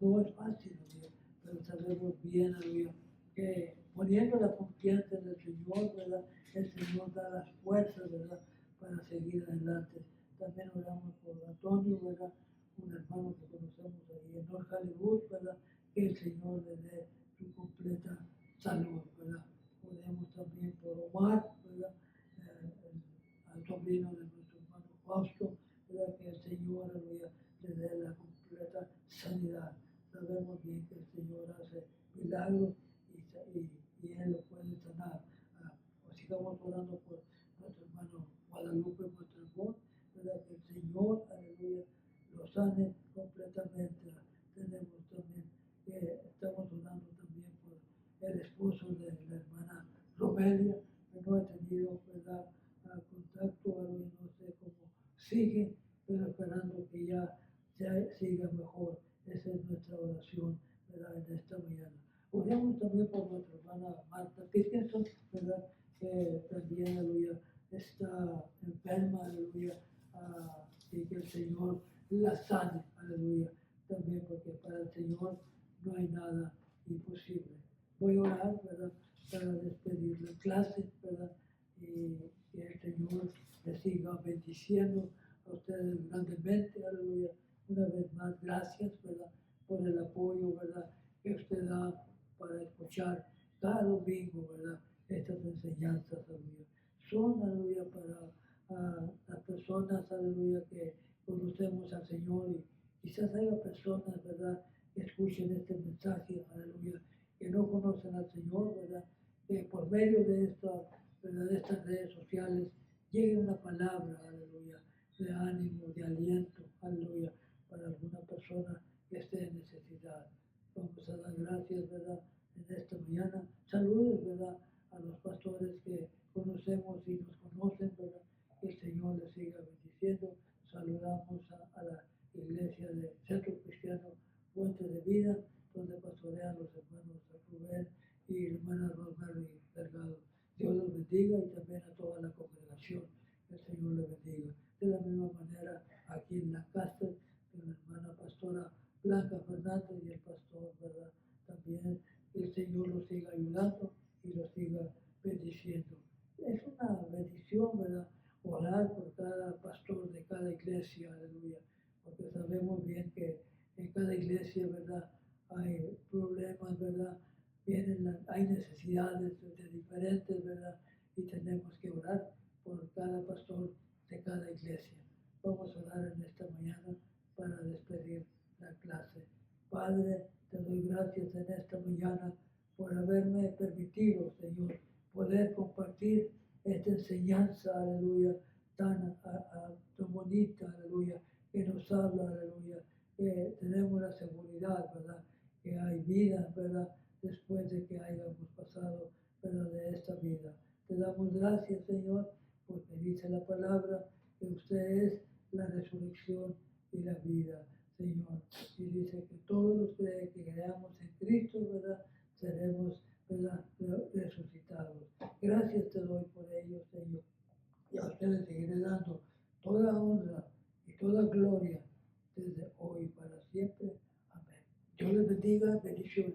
Speaker 1: No es fácil, aleluya, pero sabemos bien, aleluya, que poniendo la confianza en el Señor, ¿verdad?, el Señor da las fuerzas, ¿verdad?, para seguir adelante. También oramos por Antonio, ¿verdad?, un hermano que conocemos ahí en North Hollywood, ¿verdad?, que el Señor le dé su completa salud, ¿verdad? Oremos también por Omar, ¿verdad?, al sobrino de nuestro hermano Fausto, ¿verdad?, que el Señor, aleluya, le dé la completa sanidad. Sabemos bien que el Señor hace milagros y Él lo puede sanar. Sigamos orando por nuestro hermano Guadalupe Montalbón, ¿verdad?, que el Señor, aleluya, lo sane completamente. Tenemos también que estamos orando también por el esposo de la hermana Romelia, que no he tenido, ¿verdad?, contacto, aleluya, no sé cómo sigue, pero esperando que ya siga mejor. Esa es nuestra oración, ¿verdad?, en esta mañana. Oremos también por nuestra hermana Marta Dickinson, ¿verdad?, que también, aleluya, está enferma, aleluya, y que el Señor la sane, aleluya, también porque para el Señor no hay nada imposible. Voy a orar, ¿verdad?, para despedir la clase, ¿verdad?, y que el Señor les siga bendiciendo a ustedes grandemente, aleluya. Una vez más, gracias, ¿verdad?, por el apoyo, ¿verdad?, que usted da para escuchar cada domingo, ¿verdad?, estas enseñanzas, aleluya. Son, aleluya, para las personas, aleluya, que conocemos al Señor, y quizás haya personas, ¿verdad?, que escuchen este mensaje, aleluya, que no conocen al Señor, ¿verdad?, que por medio de ¿verdad?, de estas redes sociales llegue una palabra, aleluya, de ánimo, de aliento, aleluya, para alguna persona que esté en necesidad. Vamos a dar gracias, ¿verdad?, en esta mañana. Saludos, ¿verdad?, a los pastores que conocemos y nos conocen, ¿verdad?, que el Señor les siga bendiciendo. Saludamos a la iglesia de Centro Cristiano Fuente de Vida, donde pastorean los hermanos Rubén y hermana Rosemary Delgado. Dios los bendiga, y también a toda la congregación. El Señor les bendiga. De la misma manera, aquí en Lancaster, con la hermana pastora Blanca Fernández y el pastor, ¿verdad?, también el Señor los siga ayudando y los siga bendiciendo. Es una bendición, ¿verdad?, orar por cada pastor de cada iglesia, aleluya, porque sabemos bien que en cada iglesia, ¿verdad?, hay problemas, ¿verdad?, hay necesidades de diferentes, ¿verdad?, y tenemos que orar por cada pastor de cada iglesia. Vamos a orar en esta mañana para despedir la clase. Padre, te doy gracias en esta mañana por haberme permitido, Señor, poder compartir esta enseñanza, aleluya, tan bonita, aleluya, que nos habla, aleluya, que tenemos la seguridad, ¿verdad?, que hay vida, ¿verdad?, después de que hayamos pasado, ¿verdad?, de esta vida. Te damos gracias, Señor, porque dice la palabra que usted es la resurrección y la vida, Señor. Y dice que todos los que creamos en Cristo, ¿verdad?, seremos, ¿verdad?, resucitados. Gracias te doy por ello, Señor. Y a ustedes seguiré dando toda honra y toda gloria desde hoy para siempre. Amén. Dios les bendiga. bendiga, bendiciones.